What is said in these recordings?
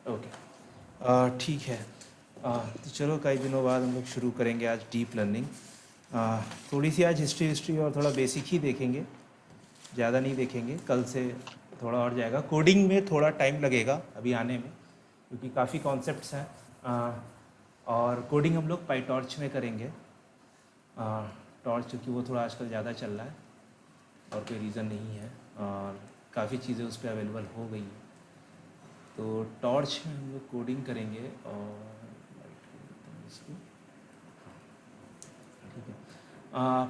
Okay, ठीक है। तो चलो कई दिनों बाद हम लोग शुरू करेंगे आज डीप लर्निंग। थोड़ी सी आज हिस्ट्री और थोड़ा बेसिक ही देखेंगे, ज़्यादा नहीं देखेंगे। कल से थोड़ा और जाएगा। कोडिंग में थोड़ा टाइम लगेगा अभी आने में, क्योंकि काफ़ी कॉन्सेप्ट्स हैं। और कोडिंग हम लोग पाईटॉर्च में करेंगे। टॉर्च क्योंकि वो थोड़ा आजकल ज़्यादा चल रहा है और कोई रीज़न नहीं है, और काफ़ी चीज़ें उस पर अवेलेबल हो गई हैं। तो टॉर्च में हम लोग कोडिंग करेंगे। और इसको ठीक है।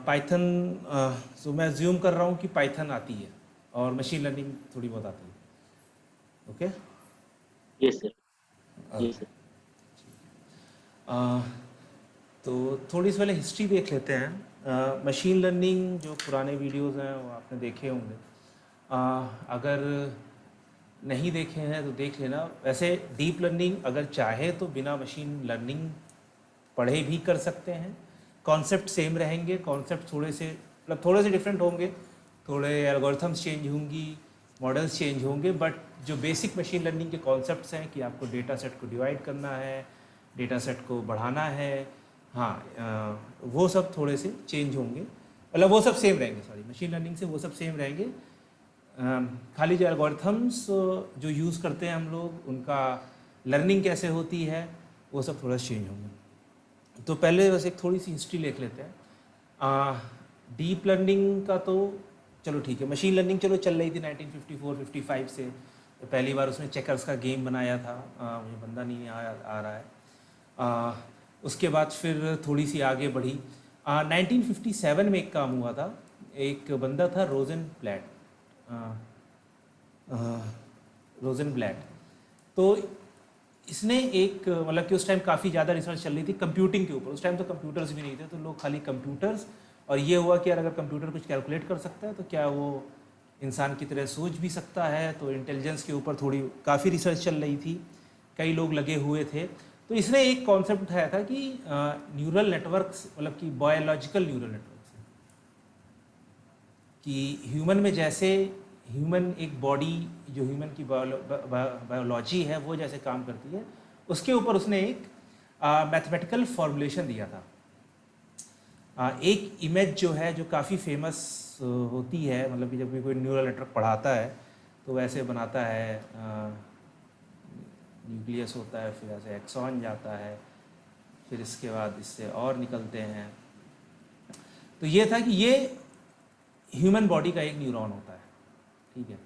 पाइथन, सो मैं ज्यूम कर रहा हूँ कि पाइथन आती है और मशीन लर्निंग थोड़ी बहुत आती है। Okay, yes sir, yes sir. तो थोड़ी सी पहले हिस्ट्री देख लेते हैं। मशीन लर्निंग जो पुराने वीडियोस हैं वो आपने देखे होंगे। अगर नहीं देखे हैं तो देख लेना। वैसे डीप लर्निंग अगर चाहे तो बिना मशीन लर्निंग पढ़े भी कर सकते हैं। कॉन्सेप्ट सेम रहेंगे, कॉन्सेप्ट थोड़े से डिफरेंट होंगे, थोड़े एल्गोरिथम्स चेंज होंगी, मॉडल्स चेंज होंगे, बट जो बेसिक मशीन लर्निंग के कॉन्सेप्ट्स हैं कि आपको डेटा सेट को डिवाइड करना है, डेटा सेट को बढ़ाना है, हाँ, वो सब थोड़े से चेंज होंगे। मतलब वो सब सेम रहेंगे, सॉरी, मशीन लर्निंग से वो सब सेम रहेंगे। खाली जो एल्गोरिथम्स जो यूज़ करते हैं हम लोग, उनका लर्निंग कैसे होती है, वो सब थोड़ा चेंज होंगे। तो पहले बस एक थोड़ी सी हिस्ट्री लिख लेते हैं। डीप लर्निंग का तो चलो ठीक है। मशीन लर्निंग चलो चल रही थी 1954-55 से। तो पहली बार उसने चेकर्स का गेम बनाया था। मुझे बंदा नहीं आ रहा है। उसके बाद फिर थोड़ी सी आगे बढ़ी। 1957 में एक काम हुआ था। एक बंदा था रोजनब्लैट। तो इसने एक, मतलब कि उस टाइम काफ़ी ज़्यादा रिसर्च चल रही थी कंप्यूटिंग के ऊपर। उस टाइम तो कंप्यूटर्स भी नहीं थे, तो लोग खाली कंप्यूटर्स, और ये हुआ कि यार अगर कंप्यूटर कुछ कैलकुलेट कर सकता है तो क्या वो इंसान की तरह सोच भी सकता है। तो इंटेलिजेंस के ऊपर थोड़ी काफ़ी रिसर्च चल रही थी, कई लोग लगे हुए थे। तो इसने एक कॉन्सेप्ट उठाया था कि न्यूरल नेटवर्क्स, मतलब कि बायोलॉजिकल न्यूरल नेटवर्क्स, कि ह्यूमन में जैसे ह्यूमन एक बॉडी, जो ह्यूमन की बायोलॉजी है वो जैसे काम करती है, उसके ऊपर उसने एक मैथमेटिकल फॉर्मुलेशन दिया था। एक इमेज जो है जो काफ़ी फेमस होती है, मतलब कि जब भी कोई न्यूरल नेटवर्क पढ़ाता है तो वैसे बनाता है। न्यूक्लियस होता है, फिर ऐसे एक्सॉन जाता है, फिर इसके बाद इससे और निकलते हैं। तो ये था कि ये ह्यूमन बॉडी का एक न्यूरॉन होता है, ठीक है।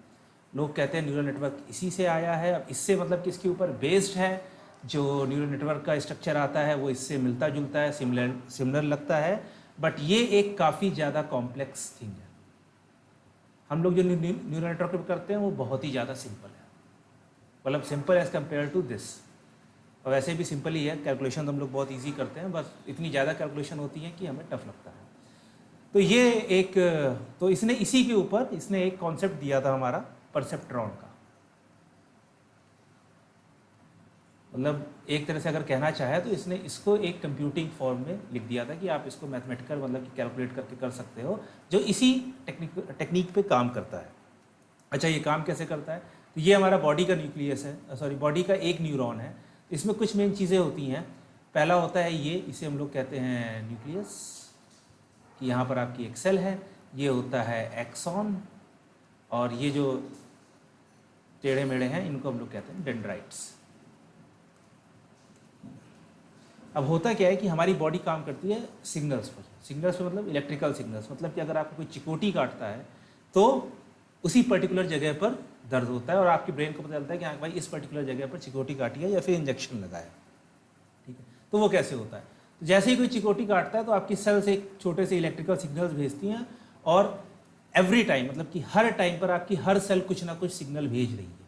लोग कहते हैं न्यूरल नेटवर्क इसी से आया है। अब इससे मतलब कि इसके ऊपर बेस्ड है। जो न्यूरल नेटवर्क का स्ट्रक्चर आता है वो इससे मिलता जुलता है, सिमिलर लगता है, बट ये एक काफ़ी ज़्यादा कॉम्प्लेक्स थिंग है। हम लोग जो न्यूरल नेटवर्क करते हैं वो बहुत ही ज़्यादा सिंपल है, मतलब simple as compare to this. और वैसे भी सिंपल ही है, कैलकुलेशन तो हम लोग बहुत ईजी करते हैं, बस इतनी ज़्यादा कैलकुलेशन होती है कि हमें टफ लगता है। तो ये एक, तो इसने इसी के ऊपर इसने एक कॉन्सेप्ट दिया था हमारा परसेप्ट्रॉन का। मतलब एक तरह से अगर कहना चाहे तो इसने इसको एक कंप्यूटिंग फॉर्म में लिख दिया था कि आप इसको मैथमेटिकल, मतलब कि कैलकुलेट करके कर सकते हो, जो इसी टेक्निक पे काम करता है। अच्छा, ये काम कैसे करता है? तो ये हमारा बॉडी का न्यूक्लियस है, सॉरी, बॉडी का एक न्यूरॉन है। इसमें कुछ मेन चीज़ें होती हैं। पहला होता है ये, इसे हम लोग कहते हैं न्यूक्लियस, कि यहाँ पर आपकी एक सेल है। ये होता है एक्सॉन, और ये जो टेढ़े मेढ़े हैं इनको हम लोग कहते हैं डेंड्राइट्स। अब होता क्या है कि हमारी बॉडी काम करती है सिग्नल्स पर। सिग्नल्स पर मतलब इलेक्ट्रिकल सिग्नल्स, मतलब कि अगर आपको कोई चिकोटी काटता है तो उसी पर्टिकुलर जगह पर दर्द होता है, और आपकी ब्रेन को पता चलता है कि हाँ भाई इस पर्टिकुलर जगह पर चिकोटी काटी है या फिर इंजेक्शन लगाया, ठीक है। तो वो कैसे होता है? तो जैसे ही कोई चिकोटी काटता है तो आपकी सेल्स एक छोटे से इलेक्ट्रिकल सिग्नल्स भेजती हैं, और एवरी टाइम, मतलब कि हर टाइम पर आपकी हर सेल कुछ ना कुछ सिग्नल भेज रही है।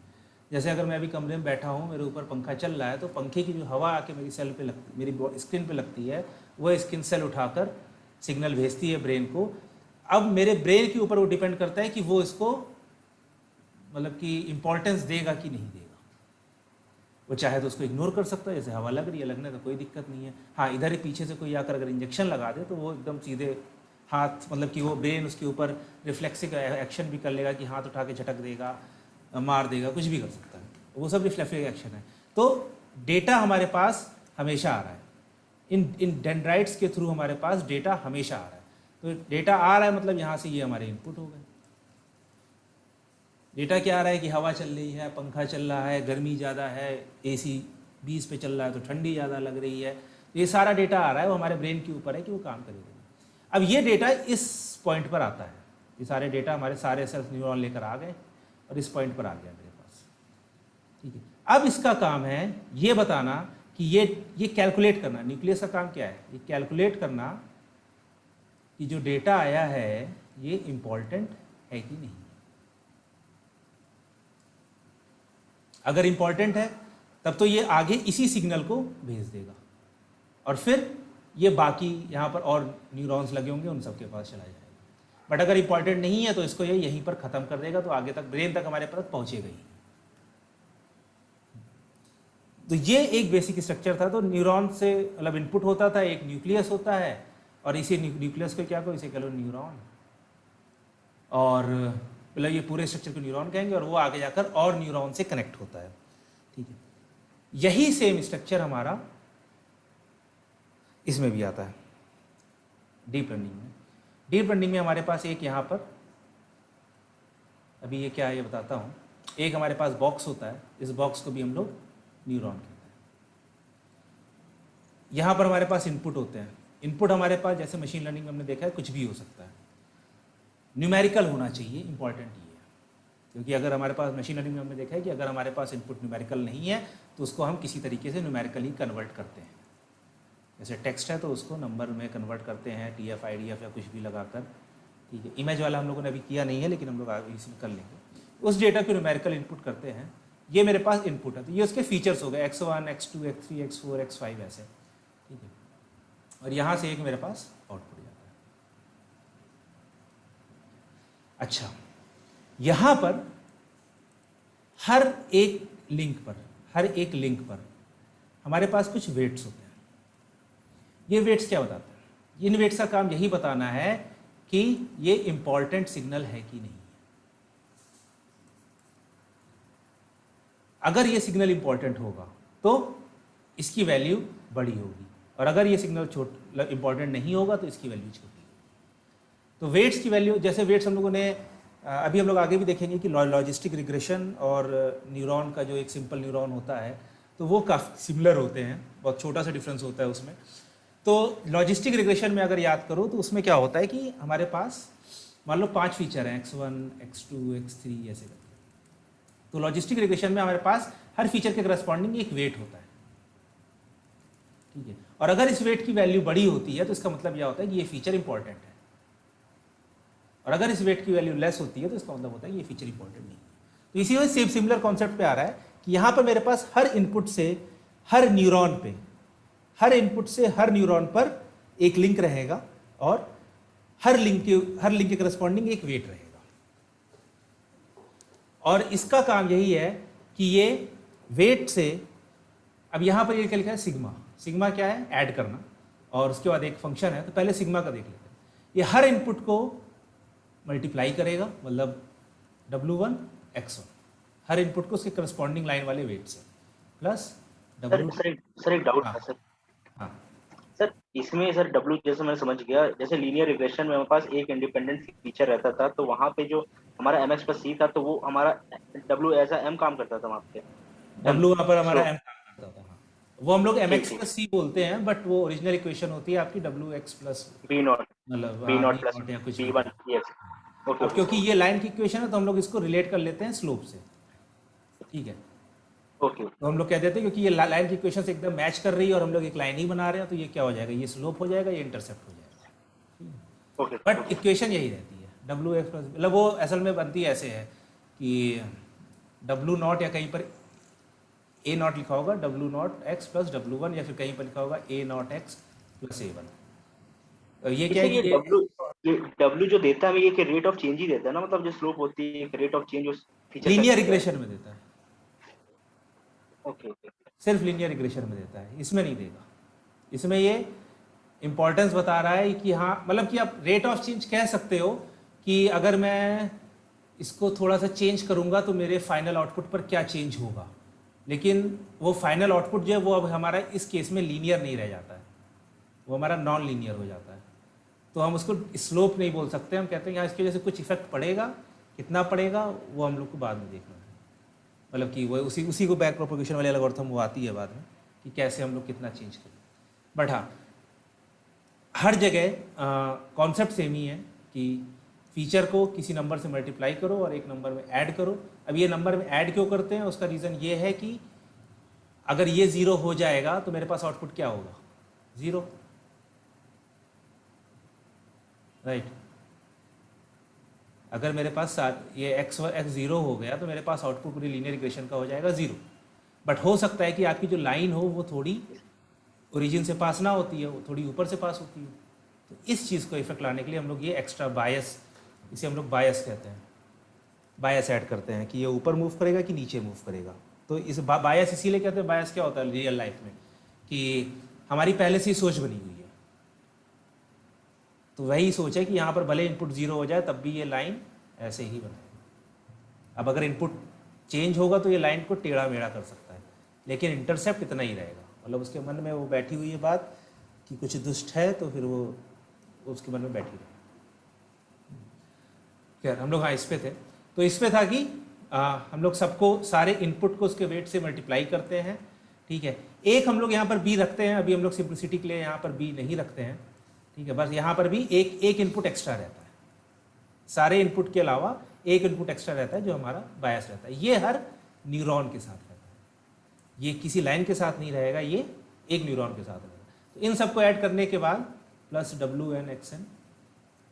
जैसे अगर मैं अभी कमरे में बैठा हूँ, मेरे ऊपर पंखा चल रहा है, तो पंखे की जो हवा आके मेरी सेल पे लगती, मेरी स्किन पे लगती है, वह स्किन सेल उठाकर सिग्नल भेजती है ब्रेन को। अब मेरे ब्रेन के ऊपर वो डिपेंड करता है कि वो इसको, मतलब कि इम्पोर्टेंस देगा कि नहीं देगा। वो चाहे तो उसको इग्नोर कर सकता है, जैसे हवा लग रही है, लगने का कोई दिक्कत नहीं है। हाँ, इधर ही पीछे से कोई आकर अगर इंजेक्शन लगा दे तो वो एकदम सीधे हाथ, मतलब कि वो ब्रेन उसके ऊपर रिफ्लेक्सिव एक्शन भी कर लेगा कि हाथ उठा के झटक देगा, मार देगा, कुछ भी कर सकता है। वो सब रिफ्लेक्टिव एक्शन है। तो डेटा हमारे पास हमेशा आ रहा है, इन डेंड्राइट्स के थ्रू हमारे पास डेटा हमेशा आ रहा है। तो डेटा आ रहा है मतलब यहाँ से ये हमारे इनपुट हो गए। डेटा क्या आ रहा है कि हवा चल रही है, पंखा चल रहा है, गर्मी ज़्यादा है, AC 20 पे चल रहा है तो ठंडी ज़्यादा लग रही है। ये सारा डेटा आ रहा है, वो हमारे ब्रेन के ऊपर है कि वो काम करेगा। अब ये डेटा इस पॉइंट पर आता है, ये सारे डेटा हमारे सारे सेल्स न्यूरॉन लेकर आ गए और इस पॉइंट पर आ गया मेरे पास, ठीक है। अब इसका काम है ये बताना कि ये कैलकुलेट करना, न्यूक्लियस का काम क्या है, ये कैलकुलेट करना कि जो डेटा आया है ये इम्पॉर्टेंट है कि नहीं। अगर इम्पॉर्टेंट है तब तो ये आगे इसी सिग्नल को भेज देगा और फिर ये बाकी यहाँ पर और न्यूरॉन्स लगे होंगे उन सबके पास चला जाएगा। बट अगर इम्पॉर्टेंट नहीं है तो इसको ये यहीं पर ख़त्म कर देगा, तो आगे तक ब्रेन तक हमारे पास पहुँचेगा ही। तो ये एक बेसिक स्ट्रक्चर था। तो न्यूरॉन से मतलब इनपुट होता था, एक न्यूक्लियस होता है और इसी न्यूक्लियस को क्या कहो, इसे कह लो न्यूरॉन, और मतलब ये पूरे स्ट्रक्चर को न्यूरॉन कहेंगे और वो आगे जाकर और न्यूरॉन से कनेक्ट होता है, ठीक है। यही सेम स्ट्रक्चर हमारा इसमें भी आता है डीप लर्निंग में। डीप लर्निंग में हमारे पास एक यहाँ पर, अभी ये क्या है ये बताता हूँ, एक हमारे पास बॉक्स होता है, इस बॉक्स को भी हम लोग न्यूरॉन कहते हैं। यहाँ पर हमारे पास इनपुट होते हैं। इनपुट हमारे पास जैसे मशीन लर्निंग में हमने देखा है कुछ भी हो सकता है, न्यूमेरिकल होना चाहिए, इंपॉर्टेंट ये है। क्योंकि अगर हमारे पास मशीन लर्निंग में हमने देखा है कि अगर हमारे पास इनपुट न्यूमेरिकल नहीं है तो उसको हम किसी तरीके से न्यूमेरिकली कन्वर्ट करते हैं। जैसे टेक्स्ट है तो उसको नंबर में कन्वर्ट करते हैं, TF IDF या कुछ भी लगाकर, ठीक है। इमेज वाला हम लोगों ने अभी किया नहीं है लेकिन हम लोग आगे इसमें कर लेंगे। उस डेटा को न्यूमेरिकल इनपुट करते हैं। ये मेरे पास इनपुट है, तो ये उसके फीचर्स हो गए X1 X2 X3 X4 X5 ऐसे, ठीक है। और यहाँ से एक मेरे पास आउटपुट जाता है। अच्छा, यहाँ पर हर एक लिंक पर हमारे पास कुछ वेट्स होते हैं। ये वेट्स क्या बताते हैं? इन वेट्स का काम यही बताना है कि ये इंपॉर्टेंट सिग्नल है कि नहीं। अगर ये सिग्नल इंपॉर्टेंट होगा तो इसकी वैल्यू बड़ी होगी, और अगर ये सिग्नल इंपॉर्टेंट नहीं होगा तो इसकी वैल्यू छोटी होगी। तो वेट्स की वैल्यू, जैसे वेट्स हम लोगों ने अभी हम लोग आगे भी देखेंगे कि लॉजिस्टिक रिग्रेशन और न्यूरॉन का जो एक सिंपल न्यूरॉन होता है तो वो काफ़ी सिमिलर होते हैं, बहुत छोटा सा डिफरेंस होता है उसमें। तो लॉजिस्टिक रिग्रेशन में अगर याद करो तो उसमें क्या होता है कि हमारे पास मान लो 5 फीचर हैं, X1 X2 X3 ऐसे करके। तो लॉजिस्टिक रिग्रेशन में हमारे पास हर फीचर के करस्पॉन्डिंग एक वेट होता है, ठीक है। और अगर इस वेट की वैल्यू बड़ी होती है तो इसका मतलब यह होता है कि ये फीचर इंपॉर्टेंट है, और अगर इस वेट की वैल्यू लेस होती है तो इसका मतलब होता है कि ये फीचर इंपॉर्टेंट नहीं है। तो इसी वजह से सिमिलर कॉन्सेप्ट पे आ रहा है कि यहाँ पर मेरे पास हर इनपुट से हर न्यूरॉन पर एक लिंक रहेगा और हर लिंक के करस्पॉन्डिंग एक वेट रहेगा। और इसका काम यही है कि ये वेट से, अब यहाँ पर ये क्या लिखा है, सिग्मा क्या है, ऐड करना, और उसके बाद एक फंक्शन है। तो पहले सिग्मा का देख लेते हैं। ये हर इनपुट को मल्टीप्लाई करेगा, मतलब W1 X1, हर इनपुट को उसके करस्पॉन्डिंग लाइन वाले वेट से, प्लस W। सर एक डाउट है सर। हाँ सर इसमें सर W जैसे मैं समझ गया, जैसे लीनियर रिग्रेशन में हमारे पास एक इंडिपेंडेंट फीचर रहता था, तो वहाँ पे जो हमारा MX+C था तो वो हमारा W ऐसा M काम करता था वहाँ पे। W वहाँ पर हमारा M काम करता था, हाँ। वो हम लोग MX+C बोलते हैं, बट वो ओरिजिनल इक्वेशन होती है आपकी WX प्लस B0 मतलब B0 प्लस या कुछ B1 yes। अब क्योंकि ये लाइन की इक्वेशन है तो हम लोग इसको रिलेट कर लेते हैं स्लोप से, ठीक है। ओके। तो हम लोग कह देते हैं क्योंकि ये लाइन की इक्वेशन से एकदम मैच कर रही है और हम लोग एक लाइन ही बना रहे हैं, तो ये क्या हो जाएगा, ये स्लोप हो जाएगा, ये इंटरसेप्ट हो जाएगा। ओके। बट इक्वेशन यही रहती है WX प्लस, मतलब वो असल में बनती ऐसे है कि W0 या कहीं पर A0 लिखा होगा W0X प्लस W1, या फिर कहीं पर लिखा होगा A0X प्लस A1। तो ये क्या है कि ये W जो देता है ये रेट ऑफ चेंज ही देता है ना, मतलब जो स्लोप होती है रेट ऑफ चेंज उस फीचर लीनियर रिग्रेशन में देता है। Okay okay. सिर्फ लीनियर रिग्रेशन में देता है, इसमें नहीं देगा। इसमें ये इंपॉर्टेंस बता रहा है कि हाँ, मतलब कि आप रेट ऑफ चेंज कह सकते हो कि अगर मैं इसको थोड़ा सा चेंज करूंगा तो मेरे फाइनल आउटपुट पर क्या चेंज होगा, लेकिन वो फाइनल आउटपुट जो है वो अब हमारा इस केस में लीनियर नहीं रह जाता है, वो हमारा नॉन लीनियर हो जाता है। तो हम उसको स्लोप नहीं बोल सकते, हम कहते हैं यहाँ इसकी वजह से कुछ इफेक्ट पड़ेगा, कितना पड़ेगा वो हम लोग को बाद में देखना है। मतलब कि वो उसी को बैक प्रोपोगेशन वाले एल्गोरिथम वो आती है बाद में कि कैसे हम लोग कितना चेंज करें। बट हाँ, हर जगह कॉन्सेप्ट सेम ही है कि फीचर को किसी नंबर से मल्टीप्लाई करो और एक नंबर में ऐड करो। अब ये नंबर में ऐड क्यों करते हैं, उसका रीज़न ये है कि अगर ये 0 हो जाएगा तो मेरे पास आउटपुट क्या होगा, 0, राइट। अगर मेरे पास ये x 0 हो गया तो मेरे पास आउटपुट पूरी लीनियर रिग्रेशन का हो जाएगा 0। बट हो सकता है कि आपकी जो लाइन हो वो थोड़ी ओरिजिन से पास ना होती है, वो थोड़ी ऊपर से पास होती है। तो इस चीज़ को इफेक्ट लाने के लिए हम लोग ये एक्स्ट्रा बायस, इसे हम लोग बायस कहते हैं, बायस ऐड करते हैं कि ये ऊपर मूव करेगा कि नीचे मूव करेगा। तो इस बायस इसीलिए कहते हैं, बायस क्या होता है रियल लाइफ में कि हमारी पहले से ही सोच बनी हुई है। तो वही सोच है कि यहाँ पर भले इनपुट 0 हो जाए तब भी ये लाइन ऐसे ही बनाएगी। अब अगर इनपुट चेंज होगा तो ये लाइन को टेढ़ा मेढ़ा कर सकता है, लेकिन इंटरसेप्ट इतना ही रहेगा। मतलब उसके मन में वो बैठी हुई है बात कि कुछ दुष्ट है, तो फिर वो उसके मन में बैठी रही। खैर हम लोग हाँ इस पे थे, तो इस पे था कि हम लोग सबको सारे इनपुट को उसके वेट से मल्टीप्लाई करते हैं, ठीक है। एक हम लोग यहाँ पर बी रखते हैं, अभी हम लोग सिंप्लिसिटी के लिए यहाँ पर बी नहीं रखते हैं, ठीक है। बस यहाँ पर भी एक इनपुट एक्स्ट्रा रहता है, सारे इनपुट के अलावा एक इनपुट एक्स्ट्रा रहता है जो हमारा बायस रहता है। ये हर न्यूरॉन के साथ रहता है, ये किसी लाइन के साथ नहीं रहेगा, ये एक न्यूरॉन के साथ रहेगा। तो इन सबको ऐड करने के बाद प्लस WN(xn),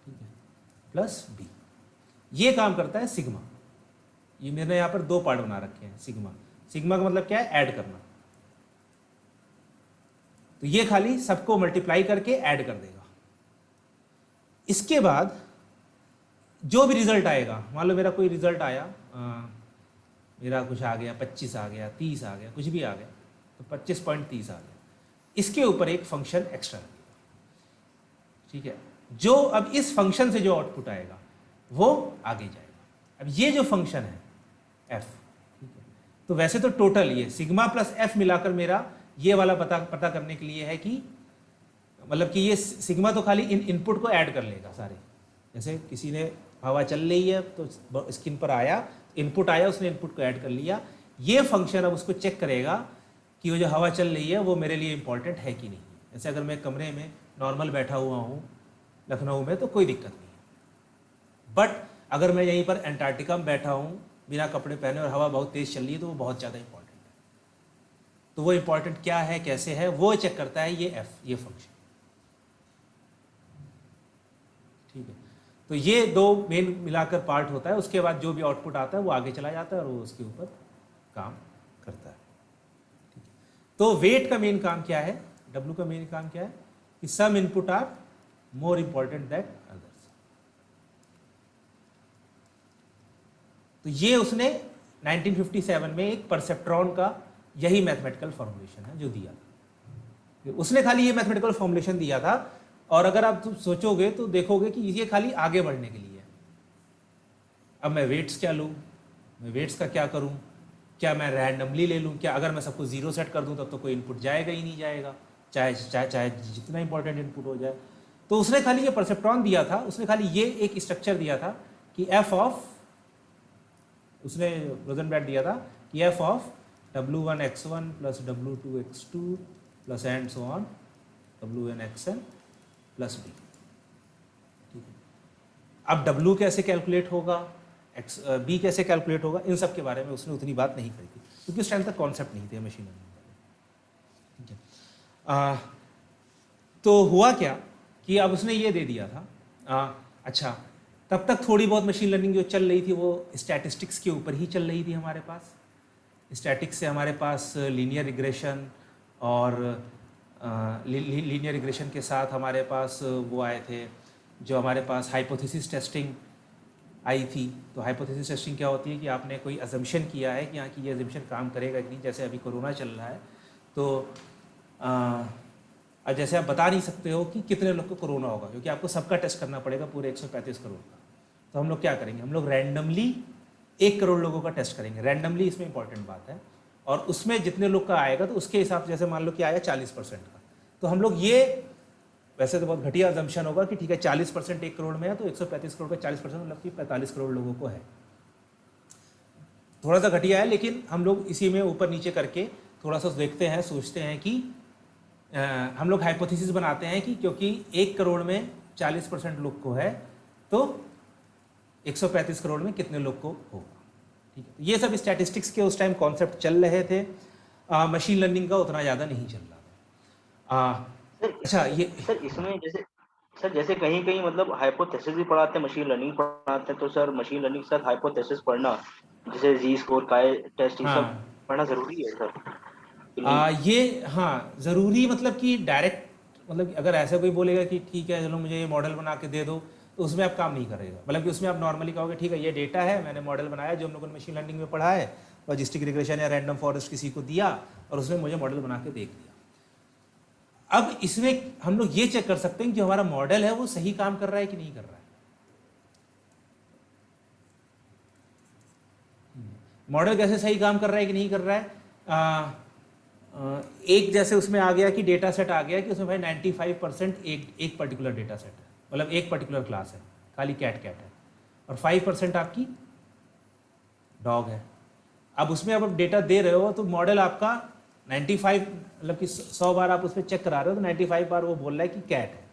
ठीक है, प्लस बी, ये काम करता है सिग्मा। ये मैंने यहाँ पर 2 पार्ट बना रखे हैं। सिग्मा का मतलब क्या है, ऐड करना। तो ये खाली सबको मल्टीप्लाई करके ऐड कर देगा। इसके बाद जो भी रिजल्ट आएगा, मान लो मेरा कोई रिजल्ट आया, मेरा कुछ आ गया 25 आ गया, 30 आ गया, कुछ भी आ गया, तो 25.30 आ गया, इसके ऊपर एक फंक्शन एक्स्ट्रा लगेगा, ठीक है। जो अब इस फंक्शन से जो आउटपुट आएगा वो आगे जाएगा। अब ये जो फंक्शन है f, ठीक है, तो वैसे तो टोटल ये सिग्मा प्लस f मिलाकर मेरा ये वाला पता करने के लिए है कि मतलब कि ये सिग्मा तो खाली इन इनपुट को ऐड कर लेगा सारे। जैसे किसी ने हवा चल रही है तो स्क्रीन पर आया, इनपुट आया, उसने इनपुट को ऐड कर लिया। ये फंक्शन अब उसको चेक करेगा कि वो जो हवा चल रही है वो मेरे लिए इंपॉर्टेंट है कि नहीं। जैसे अगर मैं कमरे में नॉर्मल बैठा हुआ हूँ लखनऊ में तो कोई दिक्कत नहीं है, बट अगर मैं यहीं पर अंटार्कटिका में बैठा हूँ बिना कपड़े पहने और हवा बहुत तेज़ चल रही है तो वो बहुत ज़्यादा इंपॉर्टेंट है। तो वो इंपॉर्टेंट क्या है, कैसे है, वो चेक करता है ये f, ये फंक्शन, ठीक है। तो ये 2 मेन मिलाकर पार्ट होता है। उसके बाद जो भी आउटपुट आता है वो आगे चला जाता है और वो उसके ऊपर काम करता है, ठीक है। तो वेट का मेन काम क्या है, W का मेन काम क्या है कि some input are more important that others. तो ये उसने 1957 में एक परसेप्ट्रॉन का यही मैथमेटिकल फॉर्मूलेशन है जो दिया था। उसने खाली ये मैथमेटिकल फॉर्मूलेशन दिया था, और अगर आप सोचोगे तो देखोगे कि ये खाली आगे बढ़ने के लिए है। अब मैं वेट्स क्या लूँ, मैं वेट्स का क्या करूँ, क्या मैं रैंडमली ले लूँ, क्या अगर मैं सबको 0 सेट कर दूँ तब तो कोई इनपुट जाएगा ही नहीं जाएगा, चाहे जितना इंपॉर्टेंट इनपुट हो जाए। तो उसने खाली ये परसेप्ट्रॉन दिया था, उसने खाली ये एक स्ट्रक्चर दिया था कि f ऑफ, उसने रोजनबर्ग दिया था कि f of W1(x1) plus W2(x2) plus and so on WN(xn) plus b, ठीक है। अब W कैसे कैलकुलेट होगा, B कैसे कैलकुलेट होगा, इन सब के बारे में उसने उतनी बात नहीं करी थी क्योंकि उस टाइम तक कॉन्सेप्ट नहीं थे मशीन लर्निंग, ठीक है। तो हुआ क्या कि अब उसने ये दे दिया था। अच्छा, तब तक थोड़ी बहुत मशीन लर्निंग जो चल रही थी वो स्टैटिस्टिक्स के ऊपर ही चल रही थी हमारे पास। स्टैटिक्स से हमारे पास लीनियर रिग्रेशन, और लीनियर रिग्रेशन के साथ हमारे पास वो आए थे जो हमारे पास हाइपोथेसिस टेस्टिंग आई थी। तो हाइपोथेसिस टेस्टिंग क्या होती है कि आपने कोई अजम्पशन किया है कि यहाँ की ये अजम्पशन काम करेगा कि नहीं। जैसे अभी कोरोना चल रहा है तो अब जैसे आप बता नहीं सकते हो कि कितने लोग को कोरोना होगा क्योंकि आपको सबका टेस्ट करना पड़ेगा पूरे 135 करोड़ का। तो हम लोग क्या करेंगे, हम लोग रैंडमली 1 करोड़ लोगों का टेस्ट करेंगे। रैंडमली इसमें इंपॉर्टेंट बात है, और उसमें जितने लोग का आएगा तो उसके हिसाब से, जैसे मान लो कि आया 40% का, तो हम लोग ये, वैसे तो बहुत घटिया अजम्पशन होगा कि ठीक है 40% 1 करोड़ में है तो 135 करोड़ का 40% मतलब कि 45 करोड़ लोगों को है। थोड़ा सा घटिया है, लेकिन हम लोग इसी में ऊपर नीचे करके थोड़ा सा देखते हैं, सोचते हैं कि हम लोग हाइपोथेसिस बनाते हैं कि क्योंकि 1 करोड़ में 40% लोग को है तो 135 करोड़ में कितने लोग को होगा। ठीक है, ये सब स्टैटिस्टिक्स के उस टाइम कॉन्सेप्ट चल रहे थे, मशीन लर्निंग का उतना ज़्यादा नहीं चल रहा था। अच्छा, ये सर इसमें जैसे कहीं-कहीं मतलब हाइपोथेसिस भी पढ़ाते हैं, मशीन लर्निंग पढ़ाते हैं, तो सर मशीन लर्निंग के साथ हाइपोथेसिस पढ़ना, जैसे जी स्क्वायर, काय टेस्ट, ये सब हाँ, पढ़ना ज़रूरी है सर कि नहीं? ये हाँ ज़रूरी, मतलब कि डायरेक्ट, मतलब कि अगर ऐसा कोई बोलेगा कि ठीक है चलो मुझे ये मॉडल बना के दे दो, तो उसमें आप काम नहीं करेगा। मतलब कि उसमें आप नॉर्मली कहोगे ठीक है ये डेटा है, मैंने मॉडल बनाया जो हम लोगों ने मशीन लर्निंग में पढ़ा है, लॉजिस्टिक रिग्रेशन या रैंडम फॉरेस्ट किसी को दिया और उसने मुझे मॉडल बना के देख दिया। अब इसमें हम लोग ये चेक कर सकते हैं कि जो हमारा मॉडल है वो सही काम कर रहा है कि नहीं कर रहा है। मॉडल कैसे सही काम कर रहा है कि नहीं कर रहा है, एक जैसे उसमें आ गया कि डेटा सेट आ गया कि उसमें भाई 95% एक पर्टिकुलर डेटा सेट है, मतलब एक पर्टिकुलर क्लास है, खाली कैट है, और 5% आपकी डॉग है। अब उसमें अब डेटा दे रहे हो तो मॉडल आपका 95, मतलब कि 100 बार आप उस पर चेक करा रहे हो तो 95 बार वो बोल रहा है कि कैट है।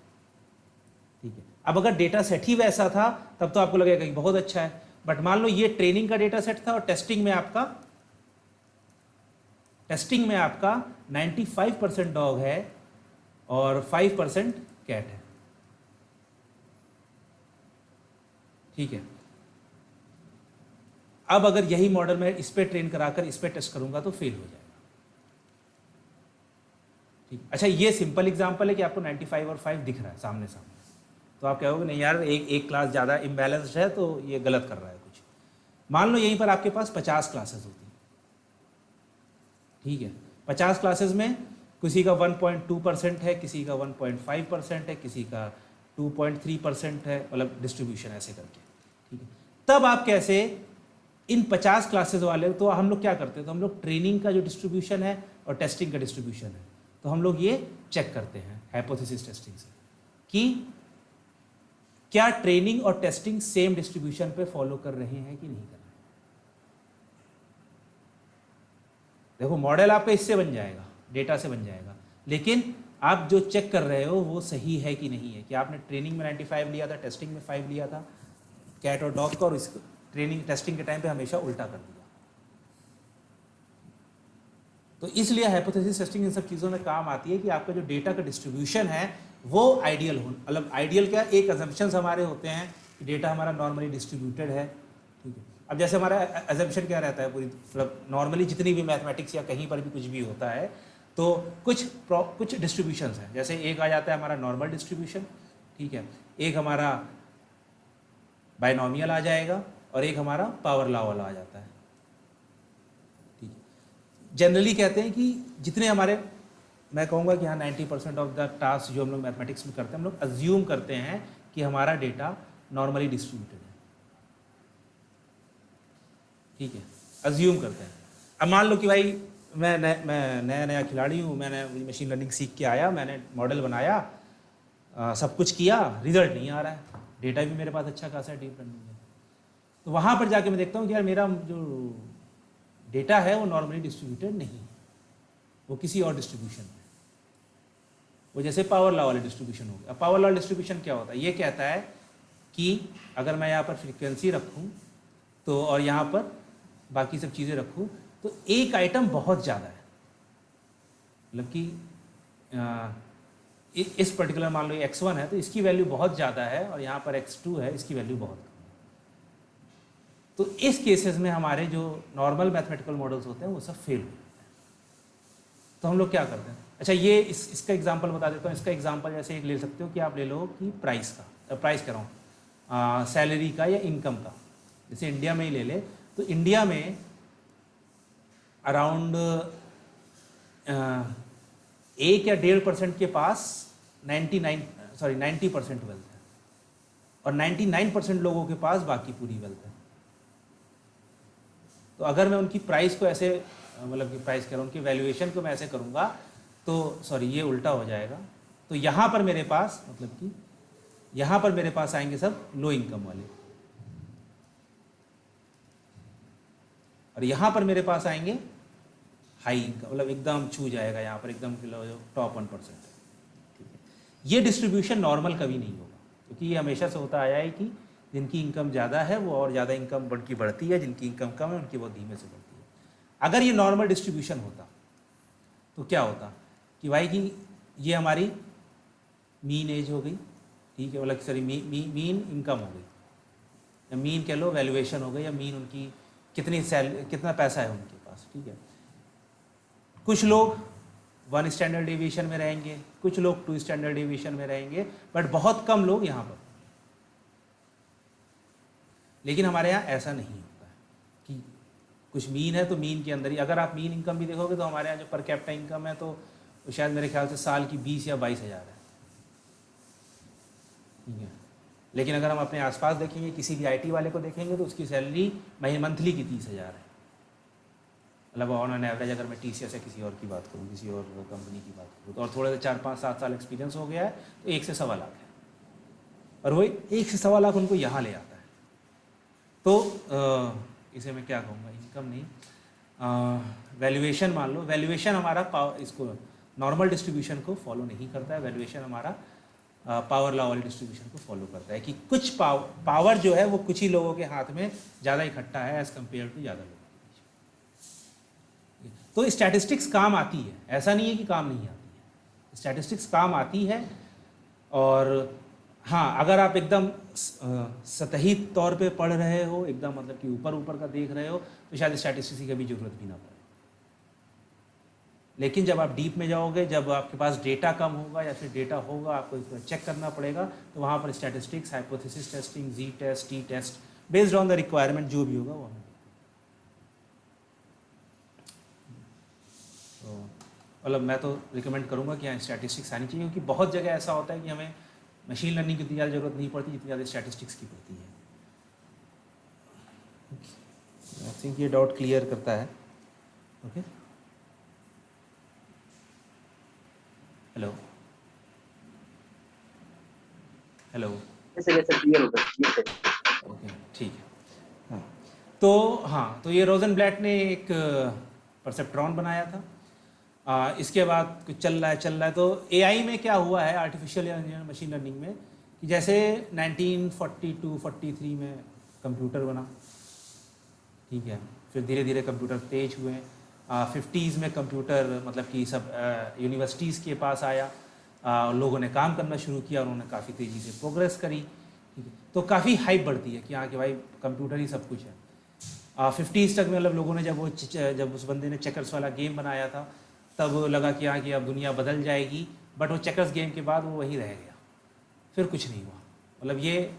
ठीक है, अब अगर डेटा सेट ही वैसा था तब तो आपको लगेगा कि बहुत अच्छा है, बट मान लो ये ट्रेनिंग का डेटा सेट था और टेस्टिंग में आपका 95% डॉग है और 5% कैट है। ठीक है, अब अगर यही मॉडल मैं इस पे ट्रेन कराकर इस पे टेस्ट करूंगा तो फेल हो जाएगा। ठीक, अच्छा ये सिंपल एग्जांपल है कि आपको 95 और 5 दिख रहा है सामने सामने, तो आप कहोगे नहीं यार एक क्लास ज़्यादा इम्बैलेंस्ड है तो ये गलत कर रहा है कुछ। मान लो यहीं पर आपके पास 50 क्लासेस होती हैं। ठीक है, 50 क्लासेस में किसी का 1.2% है, किसी का 1.5% है, किसी का 2.3% है, मतलब डिस्ट्रीब्यूशन ऐसे करके। ठीक है, तब आप कैसे इन 50 क्लासेस वाले, तो हम लोग क्या करते हैं, तो हम लोग ट्रेनिंग का जो डिस्ट्रीब्यूशन है और टेस्टिंग का डिस्ट्रीब्यूशन है, तो हम लोग ये चेक करते हैं हाइपोथेसिस टेस्टिंग से कि क्या ट्रेनिंग और टेस्टिंग सेम डिस्ट्रीब्यूशन पे फॉलो कर रहे हैं कि नहीं कर रहे हैं। देखो मॉडल आपका इससे बन जाएगा, डेटा से बन जाएगा, लेकिन आप जो चेक कर रहे हो वो सही है कि नहीं है, कि आपने ट्रेनिंग में 95 लिया था, टेस्टिंग में 5 लिया था कैट और डॉग का, और इसको ट्रेनिंग टेस्टिंग के टाइम पे हमेशा उल्टा कर दिया। तो इसलिए हाइपोथेसिस टेस्टिंग इन सब चीज़ों में काम आती है कि आपका जो डेटा का डिस्ट्रीब्यूशन है वो आइडियल हो, मतलब आइडियल क्या, एक अजम्पशंस हमारे होते हैं कि डेटा हमारा नॉर्मली डिस्ट्रीब्यूटेड है। ठीक है, अब जैसे हमारा अजम्पशन क्या रहता है पूरी, मतलब नॉर्मली जितनी भी मैथमेटिक्स या कहीं पर भी कुछ भी होता है तो कुछ डिस्ट्रीब्यूशंस हैं, जैसे एक आ जाता है हमारा नॉर्मल डिस्ट्रीब्यूशन, ठीक है, एक हमारा बायनॉमियल आ जाएगा और एक हमारा पावर लॉ वाला आ जाता है। ठीक है, जनरली कहते हैं कि जितने हमारे, मैं कहूँगा कि हाँ 90% ऑफ द टास्क जो हम लोग मैथमेटिक्स में करते हैं, हम लोग अज्यूम करते हैं कि हमारा डेटा नॉर्मली डिस्ट्रीब्यूटेड है। ठीक है, अज्यूम करते हैं। अब मान लो कि भाई मैं नया खिलाड़ी हूँ, मैंने मशीन लर्निंग सीख के आया, मैंने मॉडल बनाया, सब कुछ किया, रिजल्ट नहीं आ रहा है, डेटा भी मेरे पास अच्छा खासा डीप लर्निंग है, तो वहाँ पर जाके मैं देखता हूँ कि यार मेरा जो डेटा है वो नॉर्मली डिस्ट्रीब्यूटेड नहीं है, वो किसी और डिस्ट्रीब्यूशन है, वो जैसे पावर लॉ वाले डिस्ट्रीब्यूशन हो गया। अब पावर लॉ डिस्ट्रीब्यूशन क्या होता है, ये कहता है कि अगर मैं यहाँ पर फ्रीक्वेंसी रखूँ तो और यहाँ पर बाकी सब चीज़ें रखूँ तो एक आइटम बहुत ज़्यादा है, मतलब कि इस पर्टिकुलर मान लो x1 है तो इसकी वैल्यू बहुत ज़्यादा है और यहाँ पर x2 है, इसकी वैल्यू बहुत कम है। तो इस केसेस में हमारे जो नॉर्मल मैथमेटिकल मॉडल्स होते हैं वो सब फेल हो जाते हैं। तो हम लोग क्या करते हैं, अच्छा ये इसका एग्जांपल बता देता हूँ। इसका एग्जांपल जैसे एक ले सकते हो कि आप ले लो कि प्राइस कह रहा हूँ, सैलरी का या इनकम का, जैसे इंडिया में ही ले ले, तो इंडिया में अराउंड 1 या 1.5% के पास 90% वेल्थ है और 99% लोगों के पास बाकी पूरी वेल्थ है। तो अगर मैं उनकी प्राइस को ऐसे मतलब कि प्राइस कह रहा हूँ, उनकी वैल्यूएशन को मैं ऐसे करूँगा तो सॉरी ये उल्टा हो जाएगा। तो यहाँ पर मेरे पास मतलब कि यहाँ पर मेरे पास आएंगे सब लो इनकम वाले, और यहाँ पर मेरे पास आएंगे हाई इनकम, मतलब एकदम छू जाएगा यहाँ पर एकदम टॉप 1%। ठीक है, ये डिस्ट्रीब्यूशन नॉर्मल कभी नहीं होगा, क्योंकि ये हमेशा से होता आया है कि जिनकी इनकम ज़्यादा है वो और ज़्यादा इनकम उनकी बढ़ती है, जिनकी इनकम कम है उनकी बहुत धीमे से बढ़ती है। अगर ये नॉर्मल डिस्ट्रीब्यूशन होता तो क्या होता कि भाई कि ये हमारी मीन एज हो गई, ठीक है, मतलब सॉरी मीन इनकम हो गई, या मीन कह लो वैल्यूएशन हो गई, या मीन उनकी कितना पैसा है उनके पास। ठीक है, कुछ लोग 1 स्टैंडर्ड डेविएशन में रहेंगे, कुछ लोग 2 स्टैंडर्ड डेविएशन में रहेंगे, बट बहुत कम लोग यहाँ पर। लेकिन हमारे यहाँ ऐसा नहीं होता है कि कुछ मीन है तो मीन के अंदर ही, अगर आप मीन इनकम भी देखोगे तो हमारे यहाँ जो पर कैपिटा इनकम है तो शायद मेरे ख्याल से साल की 20 या 22 हज़ार है। ठीक है, लेकिन अगर हम अपने आसपास देखेंगे, किसी भी आईटी वाले को देखेंगे तो उसकी सैलरी मंथली की 30,000 है। मतलब ऑन एन एवरेज अगर मैं टीसीएस या किसी और की बात करूँ, किसी और कंपनी की बात करूँ, तो और थोड़े से 4-5-7 साल एक्सपीरियंस हो गया है तो 1 से सवा लाख है, और वही 1 से सवा लाख उनको यहाँ ले आता है। तो इसे मैं क्या कहूँगा, इनकम नहीं, वैल्यूएशन मान लो, वैल्यूएशन हमारा इसको नॉर्मल डिस्ट्रीब्यूशन को फॉलो नहीं करता है, वैल्यूएशन हमारा पावर लॉ वाली डिस्ट्रीब्यूशन को फॉलो करता है कि कुछ पावर जो है वो कुछ ही लोगों के हाथ में ज़्यादा इकट्ठा है एज़ कम्पेयर टू ज़्यादा लोगों के बीच। तो स्टैटिस्टिक्स काम आती है, ऐसा नहीं है कि काम नहीं आती है, स्टैटिस्टिक्स काम आती है। और हाँ, अगर आप एकदम सतही तौर पे पढ़ रहे हो, एकदम मतलब कि ऊपर ऊपर का देख रहे हो, तो शायद स्टैटिस्टिक्स की कभी ज़रूरत भी ना पड़े। लेकिन जब आप डीप में जाओगे, जब आपके पास डेटा कम होगा या फिर डेटा होगा, आपको चेक करना पड़ेगा, तो वहाँ पर statistics, hypothesis testing, G test, T test, based on the requirement जो भी होगा वो हमें। तो मतलब मैं तो रिकमेंड करूँगा कि यहाँ स्टैटिस्टिक्स आनी चाहिए, क्योंकि बहुत जगह ऐसा होता है कि हमें मशीन लर्निंग की इतनी ज़्यादा ज़रूरत नहीं पड़ती जितनी ज़्यादा स्टैटिस्टिक्स की पड़ती है। आई थिंक ये डाउट क्लियर करता है। ओके, हेलो हेलो, क्लियर होगा, ओके ठीक है। हाँ तो ये रोजनब्लैट ने एक परसेप्ट्रॉन बनाया था। इसके बाद कुछ चल रहा है तो एआई में क्या हुआ है, आर्टिफिशियल मशीन लर्निंग में, कि जैसे 1942-43 में कंप्यूटर बना, ठीक है, फिर धीरे धीरे कंप्यूटर तेज हुए, 50s में कंप्यूटर मतलब कि सब यूनिवर्सिटीज़ के पास आया, लोगों ने काम करना शुरू किया, उन्होंने काफ़ी तेज़ी से प्रोग्रेस करी, ठीक है, तो काफ़ी हाइप बढ़ती है कि हाँ कि भाई कंप्यूटर ही सब कुछ है। 50s तक में मतलब लोगों ने जब उस बंदे ने चेकर्स वाला गेम बनाया था, तब लगा कि हाँ कि अब दुनिया बदल जाएगी, बट वो चेकर्स गेम के बाद वो वही रह गया, फिर कुछ नहीं हुआ। मतलब ये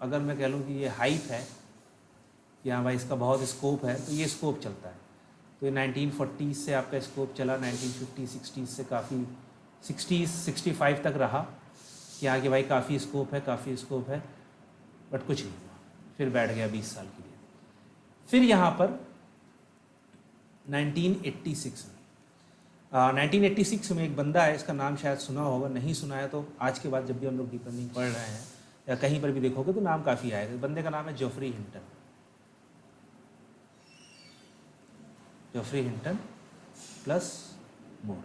अगर मैं कह लूँ कि ये हाइप है कि हाँ भाई इसका बहुत स्कोप है, तो ये स्कोप चलता है। तो ये 1940s से आपका स्कोप चला, 1950-60s से काफ़ी 60-65 तक रहा कि हाँ कि भाई काफ़ी स्कोप है, बट कुछ नहीं हुआ, फिर बैठ गया 20 साल के लिए। फिर यहाँ पर 1986 में एक बंदा है, इसका नाम शायद सुना होगा, नहीं सुना है तो आज के बाद जब भी हम लोग डीप लर्निंग पढ़ रहे हैं या कहीं पर भी देखोगे तो नाम काफ़ी आएगा। बंदे का नाम है जेफरी हिंटन प्लस मोर,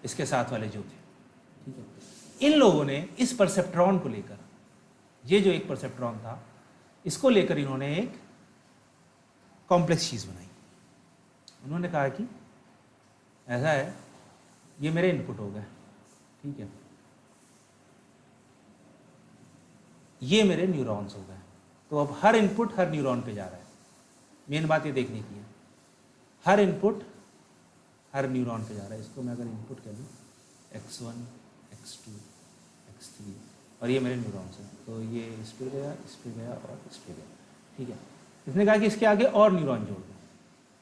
इसके साथ वाले जो थे, ठीक है। इन लोगों ने इस परसेप्ट्रॉन को लेकर, ये जो एक परसेप्ट्रॉन था, इसको लेकर इन्होंने एक कॉम्प्लेक्स चीज़ बनाई। उन्होंने कहा कि ऐसा है, ये मेरे इनपुट हो गए, ठीक है, ये मेरे न्यूरॉन्स हो गए, तो अब हर इनपुट हर न्यूरॉन पे जा रहा है। मेन बात ये देखने की है, हर इनपुट हर न्यूरॉन पे जा रहा है। इसको मैं अगर इनपुट कर दूँ x1, x2, x3, और ये मेरे न्यूरॉन्स हैं, तो ये इस पर गया, इस पर गया और इस पर गया, ठीक है। इसने कहा कि इसके आगे और न्यूरॉन जोड़ दो,